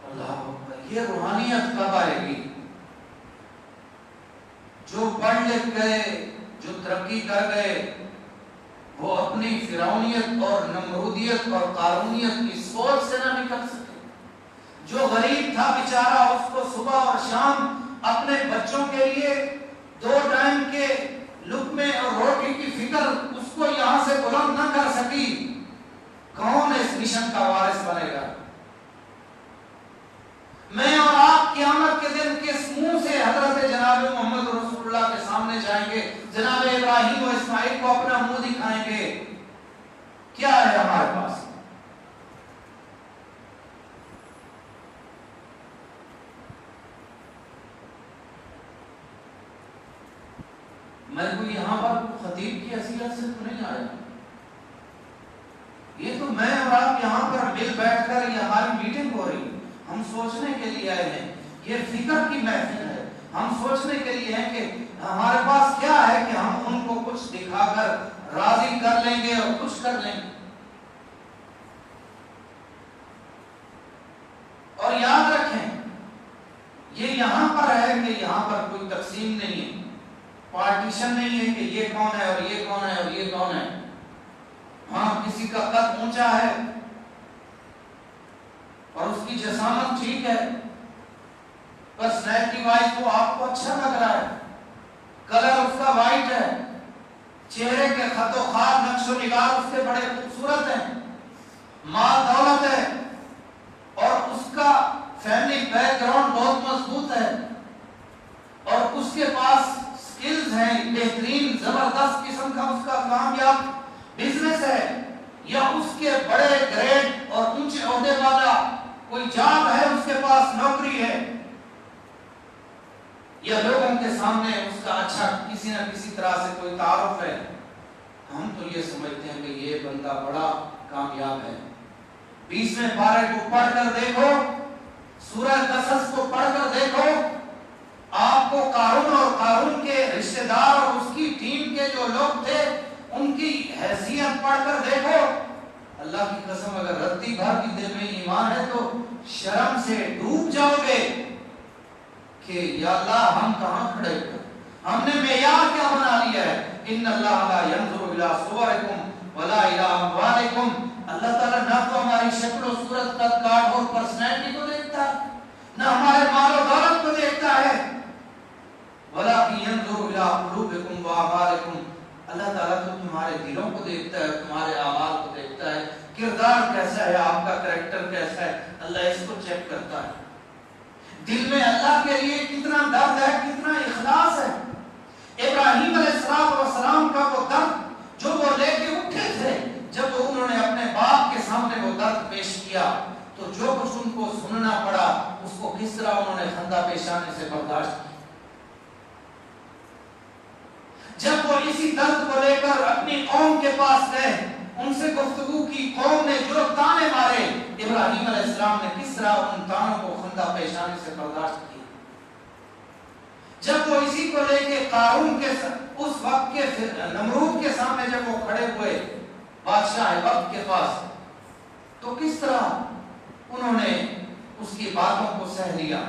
اللہ اکبر، یہ روحانیت کب آئے گی؟ جو پڑھ لکھ گئے، جو ترقی کر گئے، وہ اپنی فرعونیت اور نمرودیت اور قارونیت کی سوچ سے نہ نکل سکے۔ جو غریب تھا بیچارہ، اس کو صبح اور شام اپنے بچوں کے لیے 2 ٹائم کے لقمے اور روٹی کی فکر اس کو یہاں سے بلند نہ کر سکی، کون اس مشن کا وارث بنے گا؟ میں اور آپ قیامت کے دن کس منہ سے حضرت جناب محمد رسول اللہ کے سامنے جائیں گے؟ جناب ابراہیم و اسماعیل کو اپنا منہ دکھائیں گے؟ کیا ہے ہمارے پاس؟ میں کوئی یہاں پر خطیب کی حیثیت سے تو نہیں آیا، یہ تو میں اور آپ یہاں پر مل بیٹھ کر یہ ہماری میٹنگ ہو رہی ہے، ہم سوچنے کے لیے آئے ہیں، یہ فکر کی محفل ہے، ہم سوچنے کے لیے ہیں کہ ہمارے پاس کیا ہے کہ ہم ان کو کچھ دکھا کر راضی کر لیں گے اور کچھ کر لیں گے۔ اور یاد رکھیں یہ یہاں پر ہے کہ یہاں پر کوئی تقسیم نہیں ہے، پارٹیشن نہیں ہے کہ یہ کون ہے اور یہ کون ہے اور یہ کون ہے۔ ہاں کسی کا قد اونچا ہے اور اس کی جسامت ٹھیک ہے، پرسنالٹی وائز وہ آپ کو اچھا لگ رہا ہے، کلر اس کا وائٹ ہے، چہرے کے خط و خط نقش و نگار اس کے بڑے خوبصورت ہیں، مال دولت ہے، اور اس کا فیملی بیک گراؤنڈ بہت مضبوط ہے، اور اس کے پاس سکلز ہیں بہترین زبردست قسم کا، اس کا کامیاب بزنس ہے، یا اس کے بڑے گریڈ اور اونچے عہدے والا کوئی جاب ہے، اس کے پاس نوکری ہے، یا لوگوں کے سامنے اس کا اچھا کسی نہ کسی طرح سے کوئی تعارف ہے، ہم تو یہ سمجھتے ہیں کہ یہ بندہ بڑا کامیاب ہے۔ 20ویں پارے کو پڑھ کر دیکھو، سورہ قصص کو پڑھ کر دیکھو، آپ کو قارون اور قارون کے رشتہ دار اور اس کی ٹیم کے جو لوگ تھے ان کی حیثیت پڑھ کر دیکھو، اللہ کی قسم اگر رتی بھر بھی دل میں ایمان ہے تو شرم سے ڈوب جاؤ گے کہ یا اللہ ہم کہاں کھڑے ہوئے، ہم نے معیار کیا بنا لیا ہے۔ ان اللہ لا ينظر الى صورکم ولا الى اموالکم، اللہ تعالیٰ نہ تو ہماری شکل و صورت کا کاٹ اور پرسنالٹی کو دیکھتا ہے، نہ ہمارے مال و دولت کو دیکھتا ہے، ولکن ينظر الى قلوبکم واعمالکم، اللہ تعالیٰ تو تمہارے دلوں کو دیکھتا ہے، تمہارے اعمال کو دیکھتا ہے، کردار کیسا ہے، آپ کا کریکٹر کیسا ہے، اللہ اس کو چیک کرتا ہے۔ دل میں اللہ کے لیے کتنا درد ہے، کتنا اخلاص ہے۔ ابراہیم علیہ السلام کا وہ درد جو وہ لے کے اٹھے تھے، جب انہوں نے اپنے باپ کے سامنے وہ درد پیش کیا تو جو کچھ ان کو سننا پڑا اس کو کس طرح انہوں نے خندہ پیشانی سے برداشت کیا۔ جب وہ اسی درد کو لے کر اپنی قوم کے پاس گئے، ان سے گفتگو کی، قوم نے جو تانے مارے، ابراہیم علیہ السلام نے کس طرح ان تانوں کو خندہ پیشانی سے برداشت کیا۔ جب وہ اسی کو لے کے قارون کے اس وقت کے نمرود کے سامنے جب وہ کھڑے ہوئے بادشاہ وقت کے پاس، تو کس طرح انہوں نے اس کی باتوں کو سہ لیا،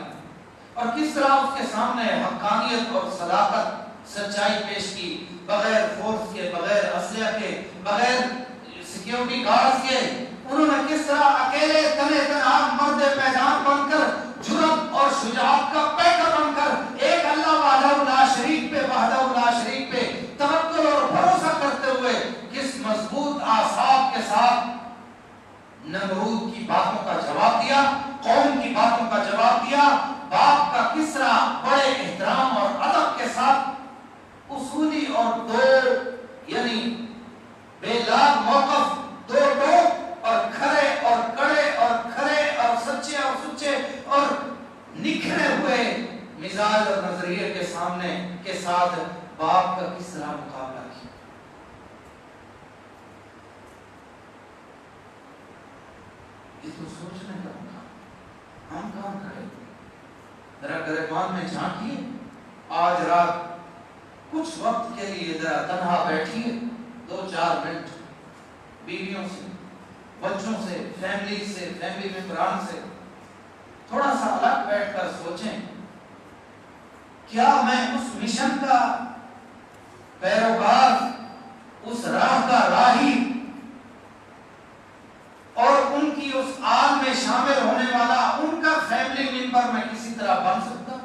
اور کس طرح اس کے سامنے حقانیت اور صداقت سچائی پیش کی، بغیر فورس کے، بغیر اسلحہ کے، بغیر سیکیورٹی گارڈز کے، انہوں نے کس طرح اکیلے تنے تنہا مرد میدان بن کر، جرأت اور شجاعت کا پیکر بن کر، ایک اللہ وحدہ لا شریک پہ، وحدہ لا شریک پہ توکل اور بھروسہ کرتے ہوئے کس مضبوط اعصاب کے ساتھ نمرود کی باتوں کا جواب دیا، قوم کی باتوں کا جواب دیا، باپ کا کس طرح بڑے احترام اور ادب کے ساتھ اصولی اور دو یعنی بے لاگ موقف، دو ٹوک اور کھڑے اور کڑے اور کھڑے اور سچے اور سچے اور نکھرے ہوئے مزاج اور نظریے کے سامنے کے ساتھ باپ کا کس طرح مقابلہ کیا۔ یہ تو سوچنے کا مقام، ہم کہاں کھڑے؟ ذرا گریبان میں جھانکیے، آج رات کچھ وقت کے لیے ذرا تنہا بیٹھیے، 2-4 منٹ بیویوں سے، بچوں سے، فیملی سے، فیملی ممبران سے تھوڑا سا الگ بیٹھ کر سوچیں، کیا میں اس مشن کا پیروکار، اس راہ کا راہی اور ان کی اس آگ میں شامل ہونے والا ان کا فیملی ممبر میں کسی طرح بن سکتا؟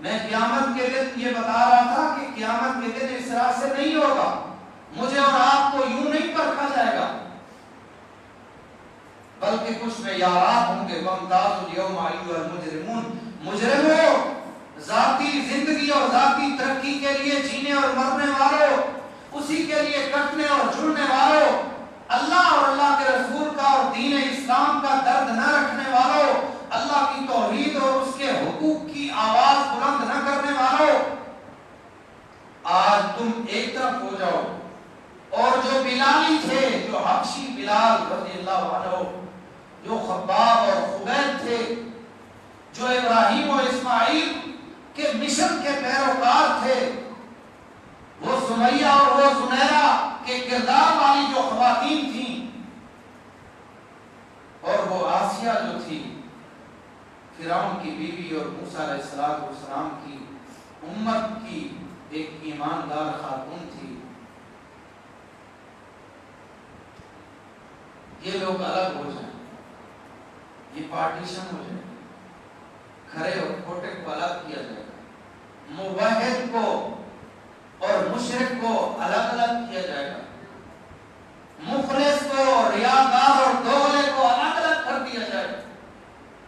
میں قیامت کے دن یہ بتا رہا تھا کہ قیامت کے دن اس طرح سے نہیں ہوگا، مجھے اور آپ کو یوں نہیں پرکھا جائے گا، بلکہ کچھ معیارات ہوں گے۔ وَامْتَازُوا الْيَوْمَ أَيُّهَا الْمُجْرِمُونَ، مجرموں، ذاتی زندگی اور ذاتی ترقی کے لیے جینے اور مرنے والوں، اسی کے لیے کٹنے اور جڑنے والوں، اللہ اور اللہ کے رسول کا اور دین اسلام کا درد نہ رکھنے والوں، اللہ کی توحید اور اس کے حقوق کی آواز بلند نہ کرنے والوں، آج تم ایک طرف ہو جاؤ، اور جو بلالی تھے، جو حبشی بلال رضی اللہ عنہ، جو خباب اور خبیب تھے، جو ابراہیم اور اسماعیل کے مشن کے پیروکار تھے، وہ سمیہ اور وہ زنیرہ کے کردار والی جو خواتین تھیں، اور وہ آسیہ جو تھی فرعون کی بیوی اور موسیٰ علیہ السلام کی امت کی ایک ایماندار خاتون تھی، یہ لوگ الگ ہو جائیں، یہ پارٹیشن ہو جائے، کھرے اور کھوٹے کو الگ کیا جائے گا، موحد کو اور مشرک کو الگ الگ کیا جائے گا، مخلص کو، ریاکار اور دوغلے کو الگ الگ کر دیا جائے گا،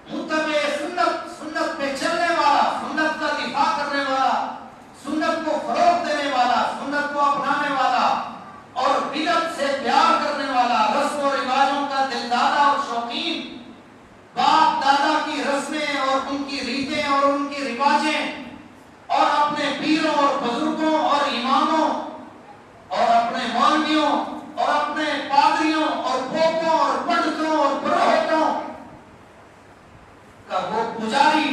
متبع سنت، سنت پہ چلنے والا، سنت کا دفاع کرنے والا، سنت کو فروغ دینے والا، سنت کو اپنانے والا اور بدعت سے پیار کرنے والا، رسم و رواجوں کا دلدادہ اور شوقین، باپ دادا کی رسمیں اور ان کی ریتیں اور ان کی رواجیں اور اپنے پیروں اور بزرگوں اور اماموں اور اپنے مولویوں اور اپنے پادریوں اور پوپوں اور پنڈتوں اور پروہتوں کا وہ پجاری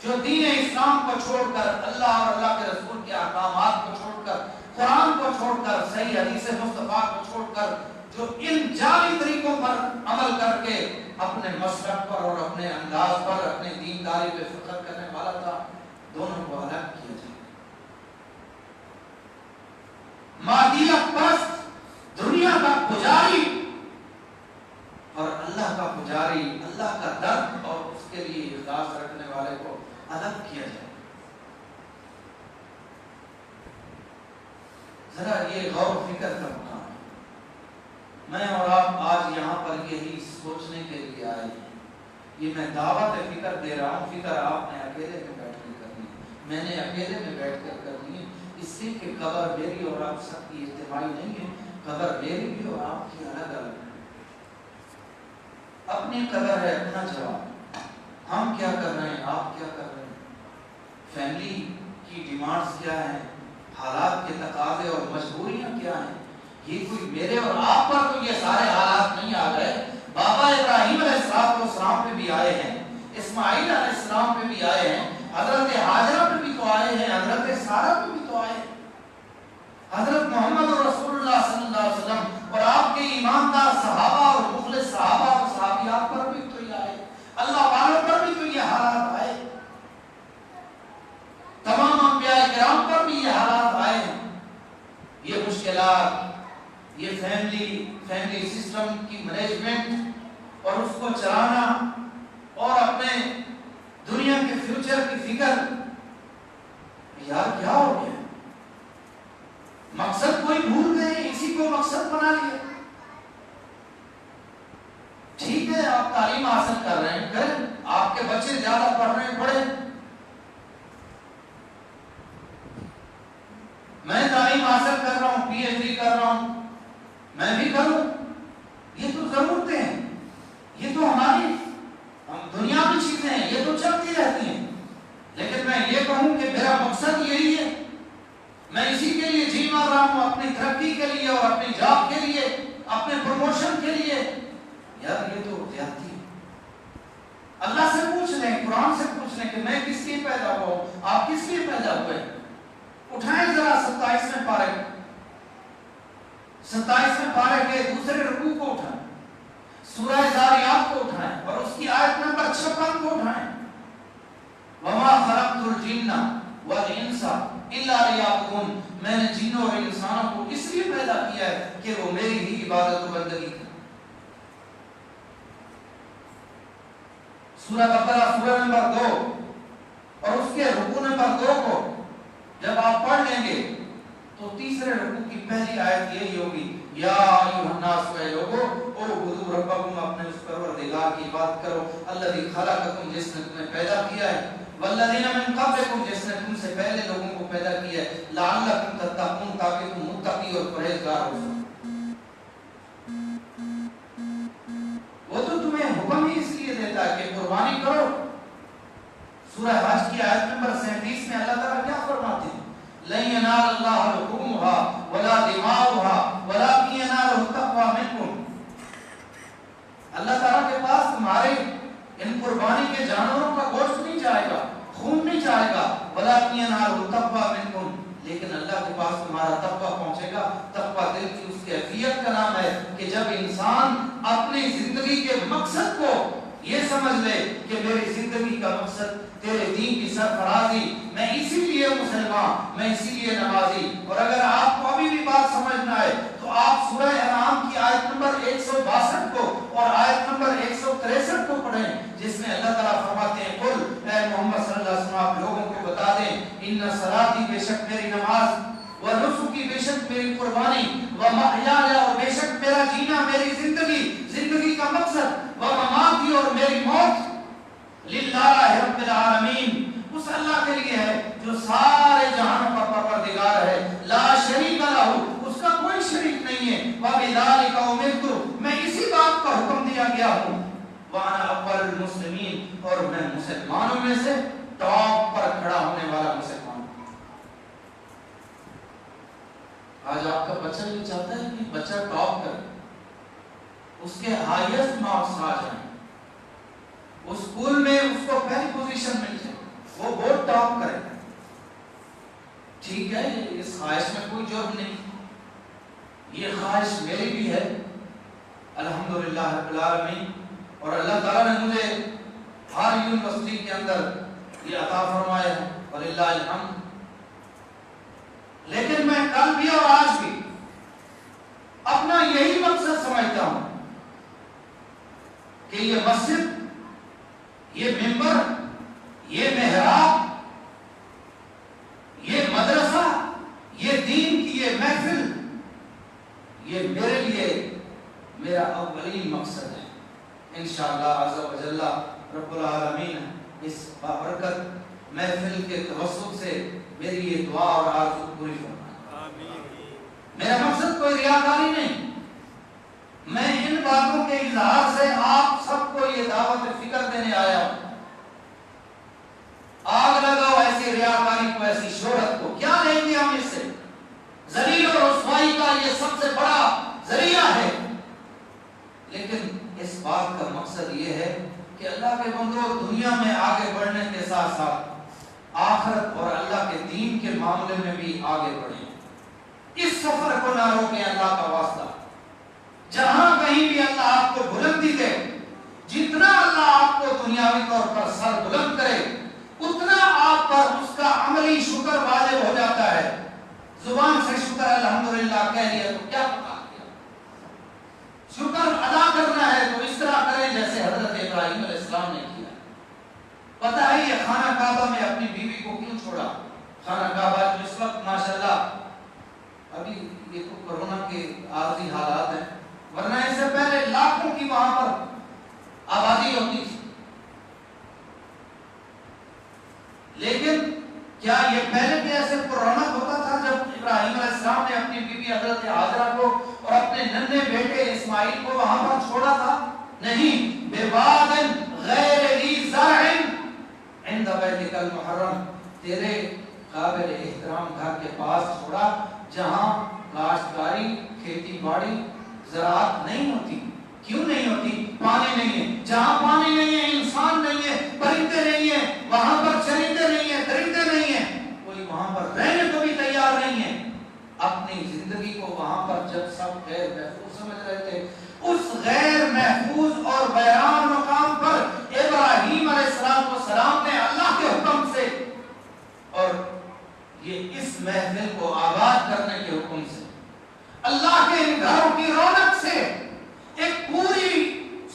جو دین اسلام کو چھوڑ کر، اللہ اور اللہ کے رسول کے احکامات کو چھوڑ کر، قرآن کو چھوڑ کر، صحیح حدیث مصطفیٰ کو چھوڑ کر، جو ان جعلی طریقوں پر عمل کر کے اپنے مسلک پر اور اپنے انداز پر اپنے دینداری پہ فخر کرنے والا تھا، دونوں کو الگ کیا جائے۔ مادیت پرست دنیا کا پجاری اور اللہ کا پجاری، اللہ کا درد اور اس کے لیے اخلاص رکھنے والے کو الگ کیا جائے۔ ذرا یہ غور و فکر کا مقام ہے۔ میں اور آپ آج یہاں پر یہی سوچنے کے لیے آئے ہیں، یہ میں دعوت فکر دے رہا ہوں، فکر آپ نے اکیلے میں بیٹھ کر کرنی ہے، میں نے اکیلے میں بیٹھ کر کرنی ہے، اس لیے کہ قبر میری اور آپ سب کی اجتماعی نہیں ہے، قبر میری بھی اور آپ کی الگ الگ ہے، اپنی قبر ہے، اپنا جواب، ہم کیا کر رہے ہیں، آپ کیا کر رہے ہیں، فیملی کی ڈیمانڈز کیا ہیں، حالات کے تقاضے اور مجبوریاں کیا ہیں، یہ کوئی میرے اور آپ پر تو یہ سارے حالات نہیں آ گئے، بابا ابراہیم علیہ السلام پہ بھی آئے ہیں، اسماعیل علیہ السلام پہ بھی آئے ہیں، حضرت ہاجرہ پہ بھی تو آئے ہیں، حضرت سارہ پہ بھی تو آئے ہیں، حضرت محمد رسول اللہ صلی اللہ علیہ وسلم اور آپ کے ایماندار صحابہ اور مخلص صحابہ اور صحابیات پر بھی تو یہ آئے، اللہ والوں پر بھی تو یہ حالات آئے، تمام انبیاء کرام پر بھی یہ حالات آئے ہیں، یہ مشکلات، یہ فیملی سسٹم کی مینجمنٹ اور اس کو چلانا اور اپنے دنیا کے فیوچر کی فکر، یار کیا ہو گیا، مقصد کوئی بھول گئے، اسی کو مقصد بنا لیا۔ ٹھیک ہے آپ تعلیم حاصل کر رہے ہیں، کریں، آپ کے بچے زیادہ پڑھ رہے ہیں، پڑھیں، میں تعلیم حاصل کر رہا ہوں، پی ایچ ڈی کر رہا ہوں، میں بھی کروں، یہ تو ضرورتیں ہیں، یہ تو ہماری دنیاوی چیزیں ہیں، یہ تو چلتی رہتی ہیں، لیکن میں یہ کہوں کہ میرا مقصد یہی ہے، میں اسی کے لیے جی مار رہا ہوں، اپنی ترقی کے لیے اور اپنی جاب کے لیے، اپنے پروموشن کے لیے، یار یہ تو زیادتی ہے۔ اللہ سے پوچھ لیں، قرآن سے پوچھ لیں کہ میں کس لیے پیدا ہوا ہوں، آپ کس لیے پیدا ہوئے ہیں؟ اٹھائیں ذرا 27ویں پارے 27ویں پارے کے دوسرے رکوع کو اٹھائیں، سورہ ذاریات کو اٹھائیں اور اس کی آیت نمبر 56 کو اٹھائیں، وَمَا خَلَقْتُ الْجِنَّ وَالْإِنسَ إِلَّا لِيَعْبُدُونِ، میں نے جنوں اور انسانوں کو اس لیے پیدا کیا ہے کہ وہ میری ہی عبادت و بندگی کریں۔ سورہ بقرہ سورہ نمبر 2 اور اس کے رکوع نمبر 2 کو جب آپ پڑھ لیں گے تو تیسرے رکوع کی پہلی آیت یہی ہوگی، یا ایھا الناس، اے لوگو، اعبدوا ربکم، اپنے اس پروردگار کی عبادت کرو، الذی خلقکم، جس نے تمہیں پیدا کیا ہے، والذین من قبلکم، جس نے تم سے پہلے لوگوں کو پیدا کیا ہے، لعلکم تتقون، تاکہ تم متقی اور پرہیزگار ہو سکو۔ وہ تو تمہیں حکم ہی اس لیے دیتا ہے کہ قربانی کرو۔ سورہ حج کی آیت نمبر 37 میں اللہ تعالیٰ کیا فرماتے ہیں؟ لَن يَنَالَ اللَّهَ لُحُومُهَا وَلَا دِمَاؤُهَا وَلَٰكِن يَنَالُهُ التَّقْوَىٰ مِنكُمْ، اللہ تعالیٰ کے پاس تمہارے ان قربانی کے جانوروں کا گوشت نہیں جائے گا، خون نہیں جائے گا، وَلَٰكِن يَنَالُهُ التَّقْوَىٰ مِنكُمْ، لیکن اللہ کے پاس تمہارا تقویٰ پہنچے گا۔ تقویٰ دل کی اس کیفیت کا نام ہے کہ جب انسان اپنی زندگی کے مقصد کو یہ سمجھ لے کہ میری زندگی کا مقصد تیرے دین کی سرفرازی، میں اسی لیے مسلمان، میں اسی لیے نمازی۔ اور اگر آپ کو ابھی بھی بات سمجھنا ہے تو آپ سورہ انعام کی آیت نمبر 162 کو اور آیت نمبر 163 کو پڑھیں، جس میں اللہ تعالیٰ فرماتے ہیں، قل، اے شک میری نماز، ونسکی بے شک میری قربانی، ومحیایا اور بے شک میرا جینا، میری زندگی کا مقصد، ومماتی اور میری موت، للہ رب العالمین اس اللہ کے لیے ہے جو سارے جہانوں کا پروردگار ہے، لا شریک لہ اس کا کوئی شریک نہیں ہے، وبذالک امرت میں اسی بات کا حکم دیا گیا ہوں، وانا اول المسلمین اور میں مسلمانوں میں سے ٹاپ پر کھڑا ہونے والا مسلمان ہوں۔ آج آپ کا بچہ یہ چاہتا ہے کہ بچہ ٹاپ کرے، اس کے ہائیسٹ مارکس آ جائیں، اس اسکول میں اس کو پہلی پوزیشن مل جائے، وہ بہت ٹاپ کرے۔ ٹھیک ہے، اس خواہش میں کوئی جرم نہیں، یہ خواہش میری بھی ہے الحمدللہ رب العالمین، اور اللہ تعالیٰ نے مجھے ہر یونیورسٹی کے اندر یہ عطا فرمایا ہے وللہ الحمد۔ لیکن میں کل بھی اور آج بھی اپنا یہی مقصد سمجھتا ہوں کہ یہ مسجد، یہ ممبر، یہ محراب، یہ مدرسہ، یہ دین کی یہ محفل، یہ میرے لیے میرا اولین مقصد ہے۔ انشاءاللہ عز و جل رب العالمین اس بابرکت محفل کے توسط سے میری یہ دعا اور آرزو پوری فرمائے۔ میرا مقصد کوئی ریاکاری نہیں، میں ان باتوں کے اظہار سے آپ سب کو یہ دعوت فکر دینے آیا ہوں۔ آگ لگاؤ ایسی ریاکاری کو، ایسی شہرت کو، کیا لیں گے ہم اس سے؟ ذلیل و رسوائی کا یہ سب سے بڑا ذریعہ ہے، لیکن اس بات کا مقصد یہ ہے کہ اللہ کے بندوں دنیا میں آگے بڑھنے کے ساتھ ساتھ آخرت اور اللہ کے دین کے معاملے میں بھی آگے بڑھیں۔ اس سفر کو نہ روکیں اللہ کا واسطہ۔ جہاں کہیں بھی اللہ آپ کو بلندی دے، جتنا اللہ آپ کو دنیاوی طور پر سر بلند کرے، اتنا آپ پر اس کا عملی شکر واجب ہو جاتا ہے۔ زبان سے شکر الحمدللہ کہہ لیا تو کیا پتا کیا، شکر ادا کرنا ہے تو اس طرح کریں جیسے حضرت ابراہیم علیہ السلام نے کیا۔ پتہ ہے یہ خانہ کعبہ میں اپنی بیوی کو کیوں چھوڑا؟ خانہ کعبہ جو اس وقت ماشاءاللہ ابھی یہ تو کرونا کے عارضی حالات ہیں، ورنہ اس سے پہلے لاکھوں کی وہاں پر آبادی ہوتی تھی۔ لیکن کیا یہ پہلے بھی ایسے رونق ہوتا تھا جب ابراہیم علیہ السلام نے اپنی بیوی حضرت ہاجرہ کو اور اپنے ننھے بیٹے اسماعیل کو وہاں پر چھوڑا تھا؟ نہیں، بِوَادٍ غَيْرِ ذِي زَرْعٍ عِنْدَ بَيْتِكَ الْمُحَرَّمِ، تیرے قابل احترام گھر کے پاس چھوڑا جہاں کاشتکاری، کھیتی باڑی، زراعت نہیں ہوتی۔ کیوں نہیں ہوتی؟ پانی نہیں ہے۔ جہاں پانی نہیں ہے، انسان نہیں ہے، پرندے نہیں ہیں، وہاں پر چرندے نہیں ہیں، درندے نہیں ہیں، کوئی وہاں پر رہنے کو بھی تیار نہیں ہے۔ اپنی زندگی کو وہاں پر جب سب غیر محفوظ سمجھ رہے تھے، اس غیر محفوظ اور ویران مقام پر ابراہیم علیہ السلام نے اللہ کے حکم سے اور یہ اس محفل کو آباد کرنے کے حکم سے، اللہ کے ان گھروں کی رونق سے ایک پوری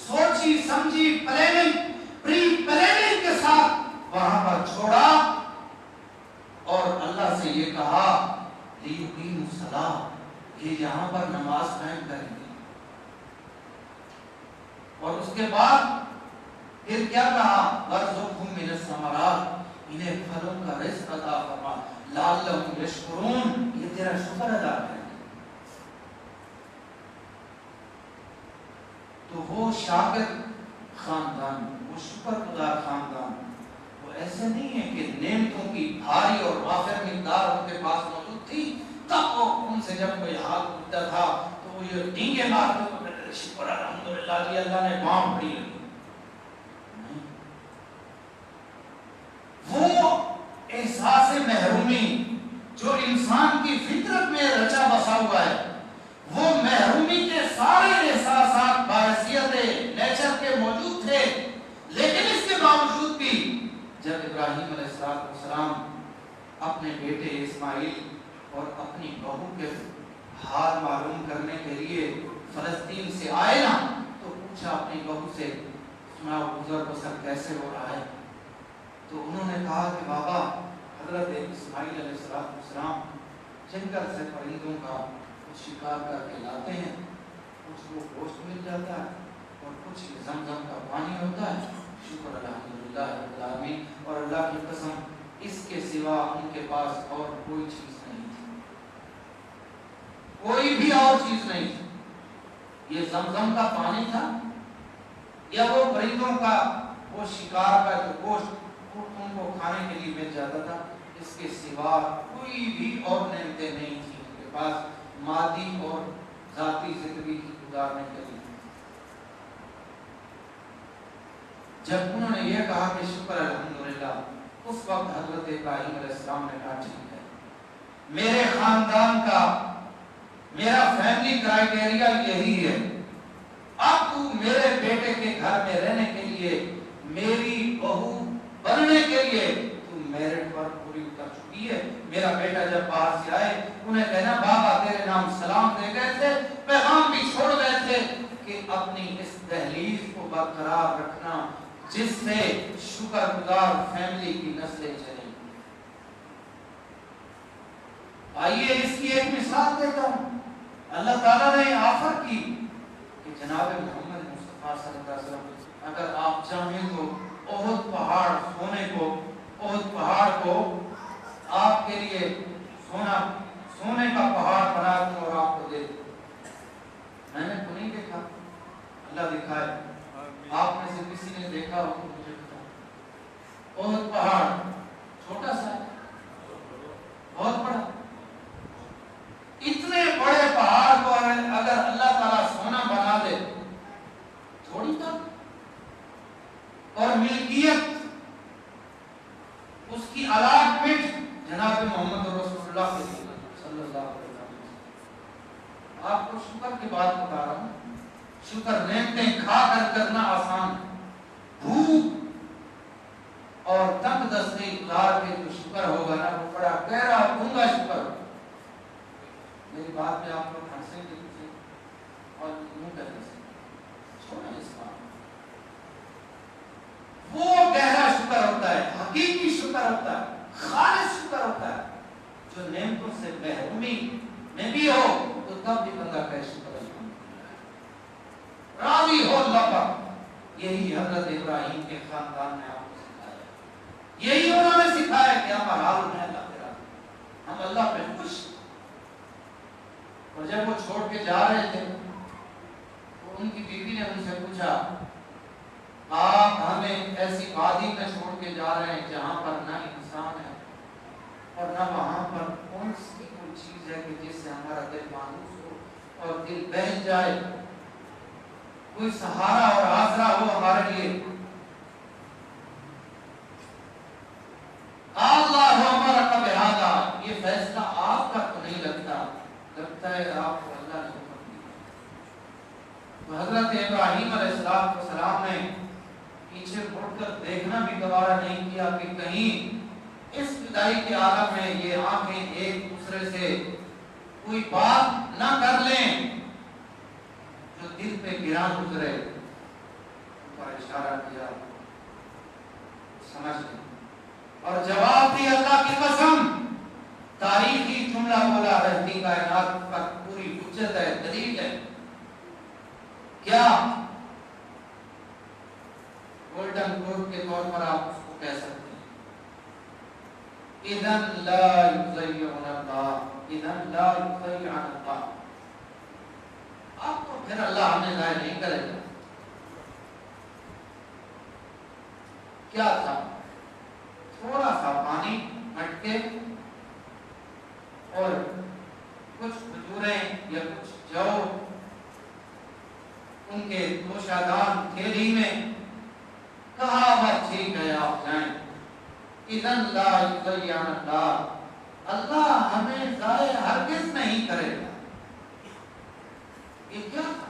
سوچی سمجھی پری پلاننگ کے ساتھ وہاں پر چھوڑا اور اللہ سے یہ کہا لیقیموا الصلاۃ، یہ یہاں پر نماز قائم کریں گے۔ اور اس کے بعد پھر کیا کہا؟ وَارْزُقْهُم مِّنَ الثَّمَرَاتِ، انہیں پھلوں کا رزق عطا فرما، لَعَلَّهُمْ يَشْكُرُونَ، یہ تیرا شکر ادا کریں۔ تو وہ شاکر خاندان، وہ شکر گزار خاندان، وہ ایسے نہیں ہے کہ نعمتوں کی بھاری اور وافر مقدار ان کے پاس موجود تھی، تب وہ ان سے جب کوئی حال پوچھتا تھا تو وہ یہ ڈینگے مارتے ہوئے شکر الحمدللہ جی اللہ نے بام پڑی لگی۔ وہ احساس محرومی جو انسان کی فطرت میں رچا بسا ہوا ہے، وہ محرومی کے سارے احساسات باحثیت نیچر کے موجود تھے، لیکن اس کے باوجود بھی جب ابراہیم علیہ السلام اپنے بیٹے اسماعیل اور اپنی بہو کے حال معلوم کرنے کے لیے فلسطین سے آئے نا، تو پوچھا اپنی بہو سے، سنا گزر بسر کیسے ہو رہا ہے؟ تو انہوں نے کہا کہ بابا حضرت اسماعیل علیہ السلام جنگل سے پرندوں کا کچھ شکار کر کے لاتے ہیں، کچھ وہ گوشت مل جاتا ہے اور کچھ زمزم کا پانی ہوتا ہے. شکر الحمدللہ رب العالمین. اور اللہ کی قسم اس کے سوا ان کے پاس اور کوئی چیز نہیں تھی، کوئی بھی اور چیز نہیں تھی. یہ زمزم کا پانی تھا یا وہ پرندوں کا وہ شکار کا جو گوشت ان کو کھانے کے لیے مل جاتا تھا. اس کے سوا کوئی بھی اور نعمتیں نہیں تھی ان کے پاس مادی اور ذاتی زندگی کی گزارنے کے لیے. جب انہوں نے یہ کہا کہ شکر الحمدللہ، اس وقت حضرت ابراہیم علیہ السلام نے کہا ٹھیک ہے، میرے خاندان کا میرا فیملی کرائیٹیریا یہی ہے. اب تو میرے بیٹے کے گھر میں رہنے کے لیے، میری بہو بننے کے لیے تو میرٹ پر پوری اتر چکی ہے. میرا بیٹا جب باہر سے آئے انہیں کہنا بابا تیرے نام سلام دے گئے تھے، پیغام بھی چھوڑ گئے تھے کہ اپنی اس دہلیز کو برقرار رکھنا جس سے شکر گزار فیملی کی نسلیں چلیں. آئیے اس کی ایک مثال دیتا ہوں. اللہ تعالیٰ نے آفر کی کہ جناب محمد مصطفیٰ صلی اللہ علیہ وسلم اگر آپ چاہیں تو احد پہاڑ کو آپ کے لیے سونے کا پہاڑ بنا دوں اور آپ کو دے دوں. میں نے تو نہیں دیکھا، اللہ دکھائے. آپ میں سے کسی نے دیکھا ہو تو مجھے بتاؤ. احد پہاڑ چھوٹا سا ہے، بہت بڑا. اتنے بڑے پہاڑ کو اگر اللہ تعالیٰ سونا بنا دے تھوڑی تھا. اور ملکیت اس کی الاٹمنٹ جناب محمد رسول اللہ صلی اللہ علیہ وسلم. آپ کو شکر کی بات بتا رہا ہوں. شکر نعمتیں کھا کر کرنا آسان، بھوک اور تنگ دستی گزار کے جو شکر ہوگا نا وہ بڑا گہرا گہرا شکر. میری بات پہ آپ لوگ ہنسیں گے اور منہ کہنے سے چھوڑیں اس بات. وہ گہرا شکر ہوتا ہے، حقیقی شکر ہوتا ہے، خالص شکر ہوتا ہے جو نعمتوں سے محرومی میں بھی ہو تو تب بھی بندہ کہے شکر راضی ہو اللہ کا. یہی حضرت ابراہیم کے خاندان نے آپ کو سکھایا، یہی انہوں نے سکھایا کہ ہم حال میں اللہ تیرا، ہم اللہ پہ خوش. اور جب وہ چھوڑ کے جا رہے تھے تو ان کی بیوی نے ان سے پوچھا آپ ہمیں ایسی وادی میں چھوڑ کے جا رہے ہیں جہاں پر نہ انسان ہے اور نہ وہاں پر کون سی کوئی چیز ہے کہ جس سے ہمارا دل مانوس ہو اور دل بہل جائے، کوئی سہارا اور آسرا ہو ہمارے لیے. اللہ ہمارا کا بہادا، یہ فیصلہ آپ کا تو نہیں لگتا ہے آپ کو اللہ نے حکم دیا. تو حضرت ابراہیم علیہ السلام نے پیچھے مڑ کر دیکھنا بھی گوارا نہیں کیا کہ کہیں اس جدائی کے عالم میں یہ آنکھیں ایک دوسرے سے کوئی بات نہ کر لیں جو دل پہ گران گزرے. پر اشارہ کیا سمجھ لیں اور جواب دی اللہ کی قسم. تاریخی جملہ بولا، رہتی کائنات پر پوری حجت ہے، دلیل ہے. کیا گولڈن گروپ کے طور پر آپ اس کو کہہ سکتے ہیں. اذن لا یضیعن اللہ، اذن لا یضیعن اللہ. آپ تو پھر اللہ ہمیں ضائع نہیں کرے گا. کیا تھا؟ تھوڑا سا پانی مٹکے اور کچھ کھجوریں یا کچھ جو ان کے دوشادان تھیلی میں. کہا بس ٹھیک ہے آپ جائیں. اذن لا یضیعن اللہ، اللہ ہمیں ضائع ہرگز نہیں کرے گا. یہ کیا تھا؟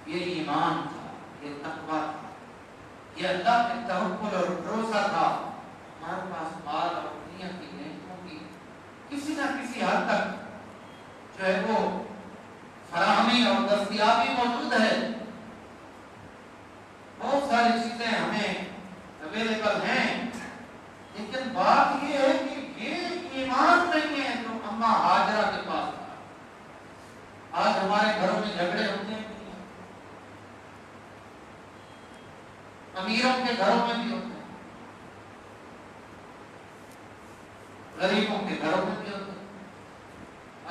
یہ ایمان تھا، یہ تقویٰ تھا، یہ اللہ کے توکل اور بھروسہ تھا. ہمارے پاس مال اور دنیا کی نعمتوں کی کسی نہ کسی حد تک جو ہے وہ فراہمی اور دستیابی موجود ہے. بہت ساری چیزیں ہمیں اویلیبل ہیں، لیکن بات امیروں کے گھروں میں بھی ہوتا ہے، غریبوں کے گھروں میں بھی ہوتا ہے۔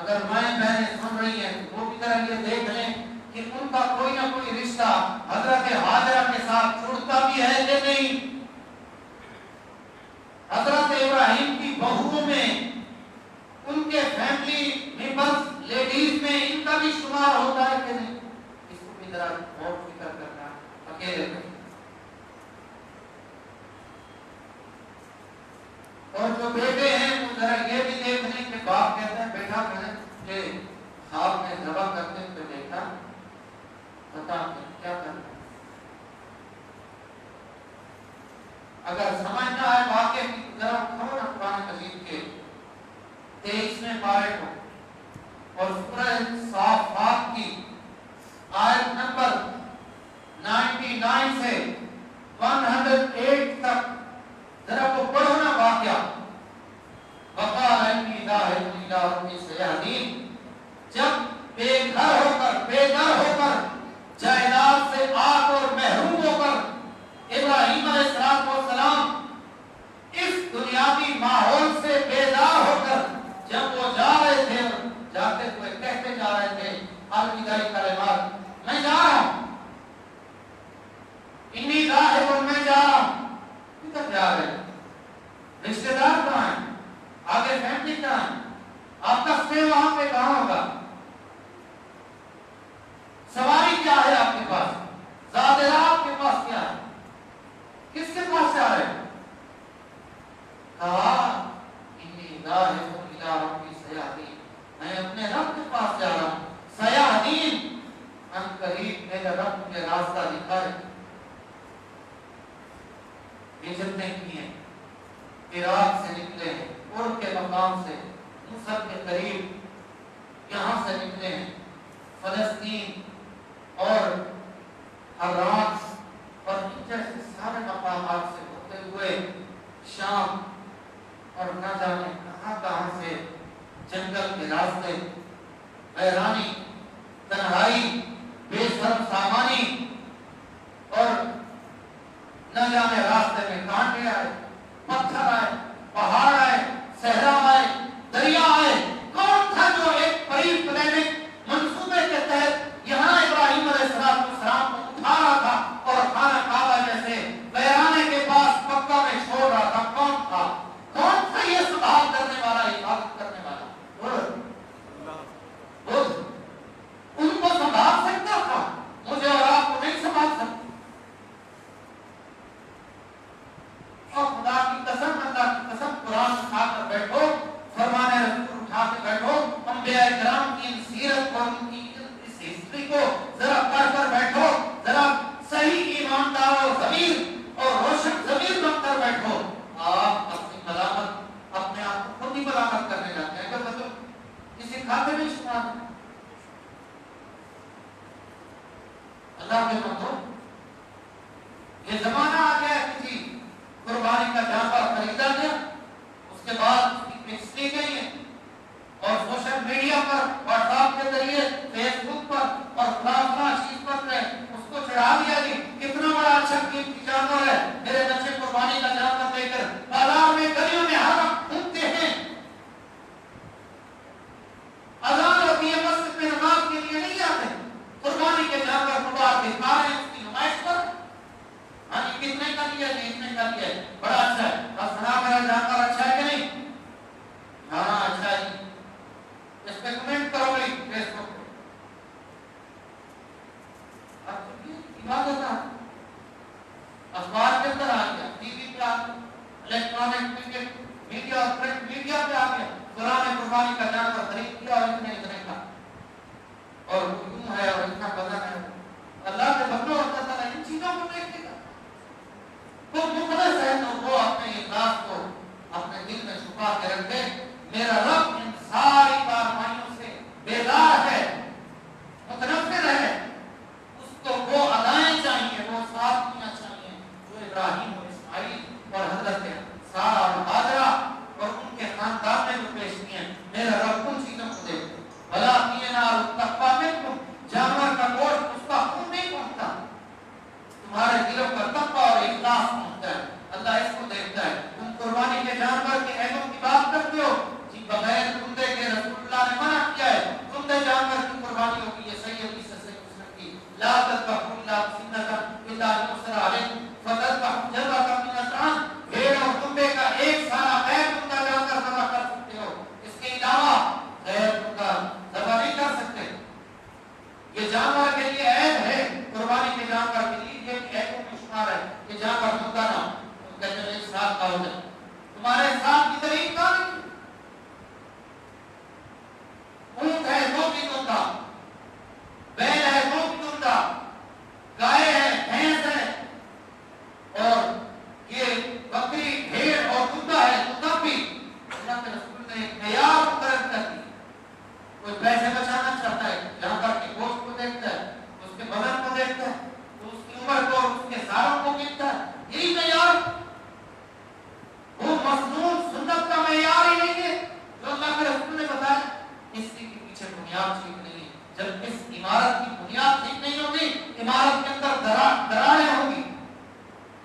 اگر مائیں بہنیں سن رہی ہیں تو وہ بھی ذرا یہ دیکھ لیں کہ ان کا کوئی نہ کوئی رشتہ حضرت ہاجرہ کے ساتھ جڑتا بھی ہے کہ نہیں۔ حضرت ابراہیم کی بہوؤں میں، ان کے فیملی ممبرز لیڈیز میں ان کا بھی شمار ہوتا ہے کہ نہیں؟ اس کو بھی ذرا غور فکر کرنا اکیلے میں۔ اور جو بیٹے ہیں وہ ذرا یہ بھی دیکھ لیں کہ باپ کہتے ہیں بیٹا میں نے خواب میں ذبح کرتے ہوئے دیکھا، بتا کیا کرنا۔ اگر سمجھ نہ آئے واقعے کی ذرا کھولو نا قرآن مجید کے 23ویں پارے کو اور سورہ صافات کی آیت نمبر 99 سے 108 تک ذرا وہ پڑھو نا واقعہ۔ وقال انی ذاہب الی ربی سیہدین، جب بے در ہو کر جائیداد سے آگ اور محروم ہو کر ابراہیم علیہ السلام اس دنیاوی ماحول سے بیدار ہو کر جب وہ جا رہے تھے، جاتے ہوئے کہتے جا رہے تھے الوداعی کلمات، میں جا رہا ہوں، انی ذاہب، میں جا رہا ہوں۔ کدھر جا رہے ہیں؟ رشتے دار کہاں ہیں؟ آگے فیملی کہاں ہے؟ آپ کا سٹے وہاں پہ کہاں ہوگا؟ سواری کیا ہے آپ کے پاس؟ زادرہ آپ کے پاس کیا ہے؟ کس کے پاس جا رہے ہیں؟ کہا انی ذاہب الی ربی سیہدین، میں اپنے رب کے پاس جا رہا ہوں۔ سیہدین، ان قریب میرے رب مجھے راستہ دکھائے۔ ہجرتیں کی ہیں، عراق سے نکلے ہیں، اور کے مقام سے مصر کے قریب یہاں سے نکلے ہیں، فلسطین اور عراق اور ان جیسے سارے مقامات سے ہوتے ہوئے شام اور نہ جانے کہاں کہاں سے جنگل کے راستے، ویرانی، تنہائی، بے سر سامانی، اور نہ جانے راستے میں کانٹے آئے، پتھر آئے، پہاڑ آئے، صحرا آئے، دریا آئے۔ کون تھا جو ایک پری پلانٹ منصوبے کے تحت یہاں ابراہیم علیہ السلام کو اٹھا رہا تھا اور خانہ کعبہ جیسے ویرانے کے پاس مکہ میں چھوڑ رہا تھا؟ کون تھا؟ کون تھا یہ سبحان کرنے والا، حفاظت کرنے والا؟ ان کو سنبھال سکتا تھا، مجھے اور آپ کو نہیں سنبھال سکتا۔ اور خدا کی قسم، اللہ کی قسم، قرآن اٹھا کر بیٹھو، فرمان رسول اٹھا کے بیٹھو، انبیاء کرام کی سیرت اور ان کی اس ہسٹری کو ذرا پڑھ کر بیٹھو، ذرا صحیح ایماندار اور ضمیر اور روشن ضمیر بن کر بیٹھو۔ آپ اپنی ملامت اپنے آپ کو خود ہی ملامت کرنے جاتے ہیں کہ مطلب کسی کھاتے میں شمار ہے۔ اللہ کے بندو، یہ زمانہ آ گیا ہے کسی قربانی کا جانور خریدا گیا، اس کے بعد اس کی پکس لی گئی ہے اور سوشل میڈیا پر، واٹس ایپ کے ذریعے، فیس بک پر اور فلاں چیز پر اس کو چڑھا دیا گیا۔ کتنا بڑا اچھا قیمتی جانور ہے، میرے بچے قربانی کا جانور دے کر بازار میں گلیوں میں ہر وقت گھومتے ہیں۔ اذان ہوتی ہے، مسجد میں نماز کے لیے نہیں جاتے، قربانی کے جانور کو باہر دکھا رہے ہیں اس کی نمائش پر۔ ہاں جی، کتنے کا لیا جی؟ اتنے کا لیا ہے، بڑا اچھا ہے، بس سنا میرا جانور اچھا ہے کہ نہیں؟ ہاں اچھا ہے جی، اس پہ کمنٹ کرو گی فیس بک پہ۔ اب عبادت ہے، اخبار کے اندر آ گیا، ٹی وی پہ آ گیا، الیکٹرانک میڈیا، پرنٹ میڈیا پہ آ گیا، فلاں نے قربانی کا جانور خرید کیا اور اتنے کا اور یوں ہے اور اتنا بدن ہے۔ اللہ کے بندوں، اللہ تعالیٰ ان چیزوں کو دیکھے گا؟ تو مخلص ہے تو وہ اپنے اخلاص کو اپنے دل میں چھپا کے رکھے۔ میرا رب ان ساری کارروائیوں سے بیدار ہے، متنفر ہے، اس کو وہ ادائیں چاہیے، وہ ساتھیاں چاہیے جو ابراہیم اور اسماعیل اور حضرت سارہ اور ہاجرہ اور ان کے خاندان نے جو پیش کیے ہیں۔ میرا رب ان چیزوں کو دیکھے۔ بلا کیے نہ تقویٰ منکم، جانور کا گوشت اس کا خون نہیں پہنچتا، تمہارے دلوں کا تقویٰ اور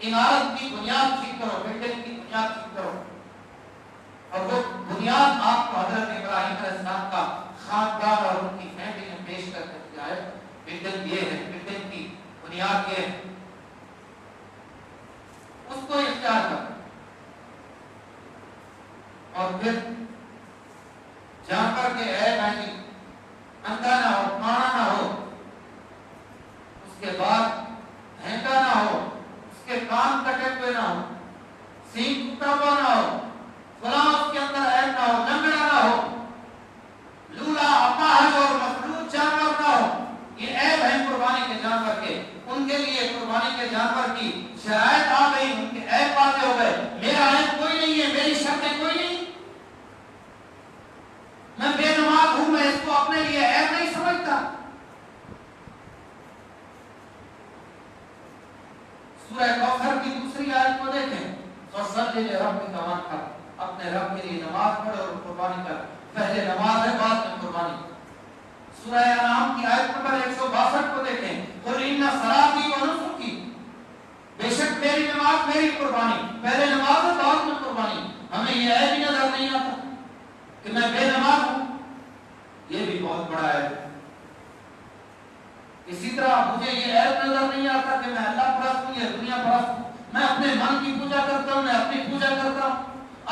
عمارت کی بنیاد ٹھیک کرو، بلڈنگ کی بنیاد ٹھیک کرو، اور وہ بنیاد آپ کو حضرت ابراہیم علیہ السلام کا خاندان اور ان کی فیملی میں پیش کر کے دیا ہے. بلڈنگ یہ ہے، بلڈنگ کی بنیاد یہ ہے، اس کو اختیار کرو. اور پھر جانور کے عیب نہیں، اندھا نہ ہو، کانا نہ ہو، اس کے بعد بھینکا نہ ہو، اس کے کان کٹے ہوئے نہ ہو، سینگ ٹوٹا ہوا نہ ہو، فلاں اس کے اندر عیب نہ ہو، لنگڑا نہ ہو، لولا اپاہج اور مفلوج جانور نہ ہو. یہ عیب ہیں قربانی کے جانور کے. ان کے لیے قربانی کے جانور کی شرائط آ گئی، ان کے عیب واضح ہو گئے. میرا عیب کوئی نہیں ہے، میری شرطیں کوئی نہیں، میں بے نماز ہوں، میں اس کو اپنے لیے عیب نہیں سمجھتا. سورہ کوثر کی دوسری آیت کو دیکھیں، فصلی لربک وانحر، اپنے رب کے لیے نماز پڑھ اور قربانی کر. پہلے نماز ہے، بعد میں قربانی. سورہ انعام کی آیت نمبر 162 کو دیکھیں، قل ان صلاتی و نسکی، بے شک میری نماز میری قربانی. پہلے نماز ہے، بعد میں قربانی. ہمیں یہ عیب بھی نظر نہیں آتا کہ میں بے نماز ہوں، یہ بھی بہت بڑا عیب ہے. اسی طرح مجھے یہ عیب نظر نہیں آتا کہ میں اللہ پرست ہوں یا دنیا پرست ہوں. میں اپنے من کی پوجا کرتا ہوں، میں اپنی پوجا کرتا ہوں،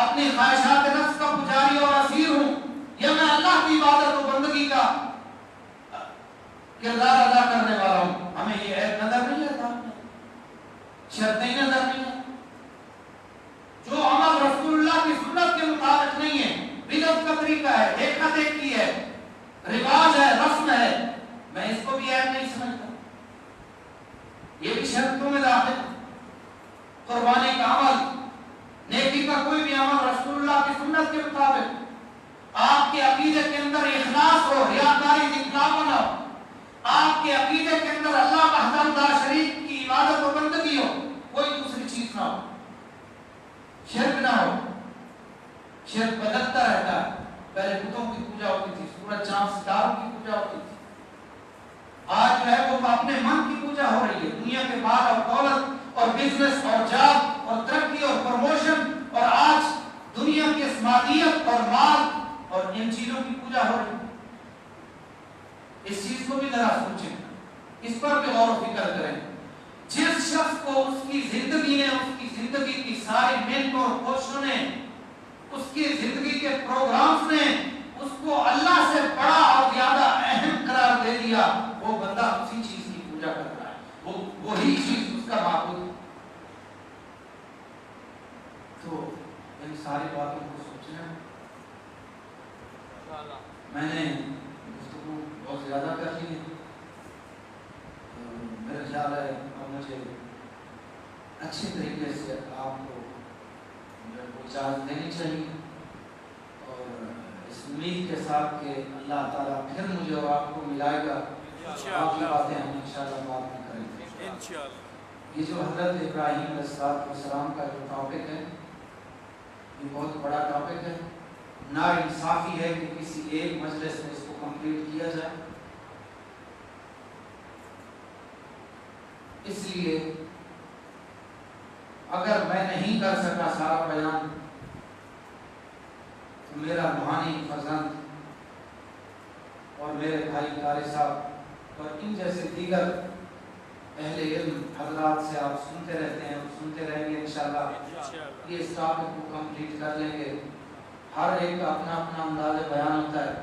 اپنی خواہشات نفس کا پجاری اور اسیر ہوں، یا میں اللہ کی عبادت و بندگی کا کردار ادا کرنے والا ہوں. ہمیں یہ عیب نظر نہیں آتا، شرطیں نظر نہیں آتی. جو عمل رسول اللہ کی سنت کے مطابق نہیں ہے، بدعت کا طریقہ ہے، دیکھا دیکھی ہے، رواج ہے، رسم ہے، میں اس کو بھی عیب نہیں سمجھتا. یہ بھی شرطوں میں داخل ہے. قربانی کا عمل، نیکی کا کوئی بھی عمل رسول اللہ کی سنت کے مطابق، آپ کے عقیدے کے اندر اخلاص ہو، ریاکاری دکھلاوا نہ ہو، آپ کے عقیدے کے اندر اللہ وحدہ لا شریک کی عبادت و بندگی ہو، کوئی دوسری چیز نہ ہو، شرک نہ ہو. شرک بدلتا رہتا ہے. پہلے بتوں کی پوجا ہوتی تھی، سورج چاند ستاروں کی پوجا ہوتی تھی. آج جو ہے وہ اپنے من کی پوجا ہو رہی ہے. دنیا کے مال اور دولت اور بزنس اور جاب اور ترقی اور پروموشن، اور آج دنیا کی اسماعیلیت اور مال اور ان چیزوں کی پوجا ہو رہی ہے. اس چیز کو بھی ذرا سوچیں، اس پر بھی غور و فکر کریں. جس شخص کو اس کی زندگی نے، اس کی زندگی کی ساری محنت اور کوششوں نے، اس کی زندگی کے پروگرامز نے اس کو اللہ سے بڑا اور زیادہ اہم قرار دے دیا، وہ بندہ اسی چیز کی پوجا کر رہا ہے، وہی چیز اس کا معبود ہے. تو ان ساری باتوں کو سوچنا. میں نے گفتگو بہت زیادہ کر لی ہے. میرا خیال ہے اب مجھے اچھے طریقے سے آپ کو اجازت دینی چاہیے، اور اس امید کے ساتھ کہ اللہ تعالیٰ پھر مجھے اور آپ کو ملائے گا. باقی باتیں ہم انشاءاللہ بعد میں کریں گے. یہ جو حضرت ابراہیم علیہ السلام کا جو ٹاپک ہے، یہ بہت بڑا ٹاپک ہے. نا انصافی ہے کہ کسی ایک مجلس میں اس کو کمپلیٹ کیا جائے. اس لیے اگر میں نہیں کر سکا سارا بیان، تو میرا روحانی فرزند اور میرے بھائی قاری صاحب اور ان جیسے دیگر اہل علم حضرات سے آپ سنتے رہتے ہیں اور سنتے رہیں گے انشاءاللہ. یہ اس ٹاپک کو کمپلیٹ کر لیں گے. ہر ایک کا اپنا اپنا انداز بیان ہوتا ہے.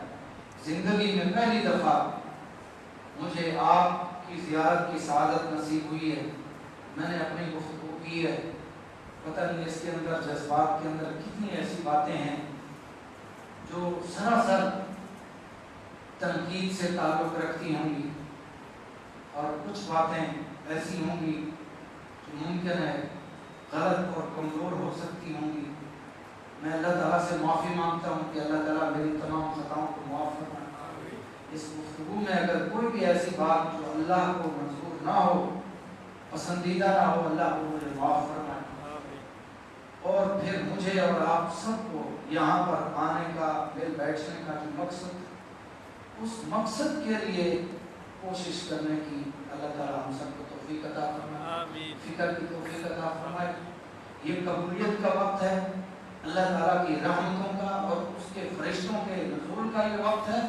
زندگی میں پہلی دفعہ مجھے آپ کی زیارت کی سعادت نصیب ہوئی ہے. میں نے اپنی گفتگو کی ہے، پتہ نہیں اس کے اندر جذبات کے اندر کتنی ایسی باتیں ہیں جو سراسر تنقید سے تعلق رکھتی ہوں گی، اور کچھ باتیں ایسی ہوں گی جو ممکن ہے غلط اور کمزور ہو سکتی ہوں گی. میں اللہ تعالیٰ سے معافی مانگتا ہوں کہ اللہ تعالیٰ میری تمام خطاؤں کو معاف فرمائے. اس گفتگو میں اگر کوئی بھی ایسی بات جو اللہ کو منظور نہ ہو، پسندیدہ نہ ہو، اللہ کو مجھے معاف فرمائے. اور پھر مجھے اور آپ سب کو یہاں پر آنے کا، مل بیٹھنے کا جو مقصد، اس مقصد کے لیے کوشش کرنے کی اللہ تعالیٰ ہم سب کو توفیق عطا فرمائے, آمین. فکر کی توفیق عطا فرمائے. یہ قبولیت کا وقت ہے, اللہ تعالیٰ کی رحمتوں کا اور اس کے فرشتوں کے نزول کا یہ وقت ہے.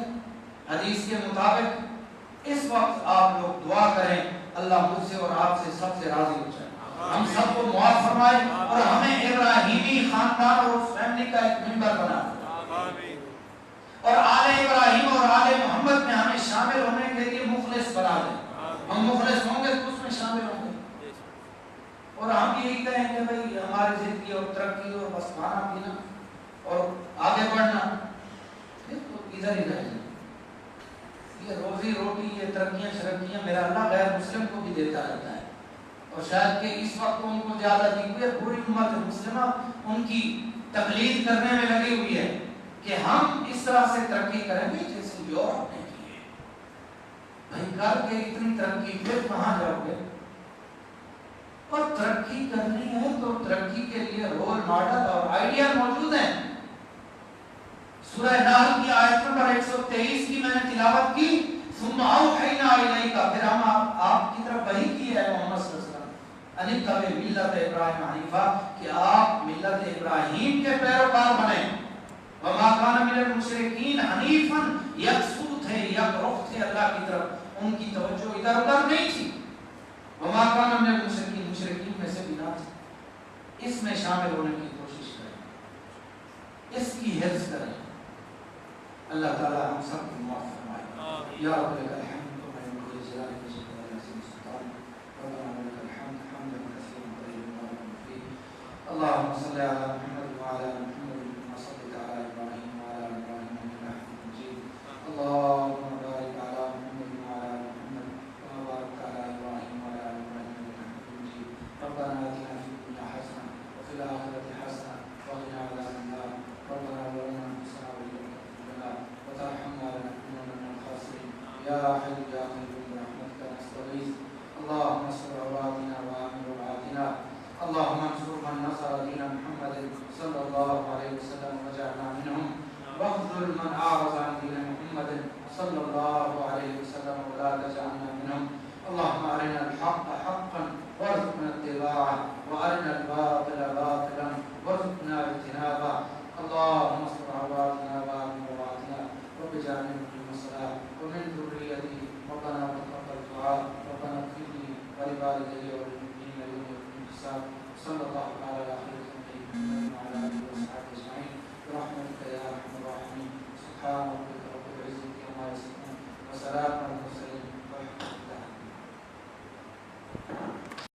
حدیث کے مطابق اس وقت آپ لوگ دعا کریں, اللہ مجھ سے اور آپ سے سب سے راضی ہو جائے, ہم سب کو معاف فرمائے اور ہمیں ابراہیمی خاندان اور اس فیملی کا ایک ممبر بنا دے, اور آل ابراہیم اور آل محمد میں ہمیں شامل ہونے کے لیے مخلص بنا دے. ہم مخلص ہوں گے تو اس میں شامل ہوں گے, اور ہم یہی کہیں کہ بھئی ہماری زندگی اور ترقی اور بس کھانا پینا اور آگے بڑھنا, پھر تو ادھر ہی رہ جائے. یہ روزی روٹی, یہ ترقیاں شرقیاں میرا اللہ غیر مسلم کو بھی دیتا رہتا ہے, اور شاید کہ اس وقت ان کو زیادہ دی ہوئی ہے. پوری امت مسلمہ ان کی تقلید کرنے میں لگی ہوئی ہے کہ ہم اس طرح سے ترقی کریں گے جیسے یورپ نے کی ہے. بھائی کر کے اتنی ترقی پھر کہاں جاؤ گے؟ اور ترقی کرنی ہے تو ترقی کے لیے رول ماڈل اور آئیڈیا موجود ہیں. سورہ نحل کی آیت نمبر 123 کی میں نے تلاوت کی, ثم اوحینا الیک, پھر ہم آپ کی طرف وحی کی ہے محمد صلی اللہ علیہ وسلم, انتبع ملت ابراہیم حنیفہ, کہ آپ ملت ابراہیم کے پیروکار بنیں. وما کان من المشرکین حنیفا, یکسو تھے, یکرخ تھے اللہ کی طرف, ان کی توجہ ادھر ادھر نہیں تھی. وما کان من المشرکین, مشرکین میں سے بھی نہ تھے. اس میں شامل ہونے کی کوشش کریں, اس کی حفظ کریں. اللہ تعالی ہم سب کو معاف فرمائے. یا رب لک الحمد ومن جلال وجهك وعظیم سلطان, ربنا ولك الحمد حمدا كثيرا طيبا مباركا فيه. اللهم صل على محمد وعلى ال محمد كما صليت على ابراهيم وعلى ال ابراهيم انك حميد مجيد. اللهم بارك على محمد وعلى ال محمد كما باركت على ابراهيم وعلى ال ابراهيم انك حميد مجيد. ربنا آتنا في الدنيا حسنه وفي الاخره حسنه وقنا عذاب النار. ربنا ظلمنا انفسنا وان لم تغفر لنا وترحمنا لنكونن من الخاسرين. يا حي يا قيوم برحمتك نستغيث. اللهم استر عوراتنا وامن روعاتنا. اللهم انصر من نصر دين محمد صلى الله عليه وسلم واجعلنا منهم, واخذل من اعرض عن دين محمد صلى الله عليه وسلم ولا تجعلنا منهم. اللهم ارنا الحق حقا وارزقنا اتباعه, وارنا الباطل باطلا وارزقنا اجتنابه. اللهم استر عوراتنا وامن روعاتنا, رب اجعلنا مقيم الصلاه ومن ذريتي, ربنا وتقبل دعاء, ربنا اغفر لي ولوالدي وللمؤمنين يوم يقوم الحساب. صلى الله على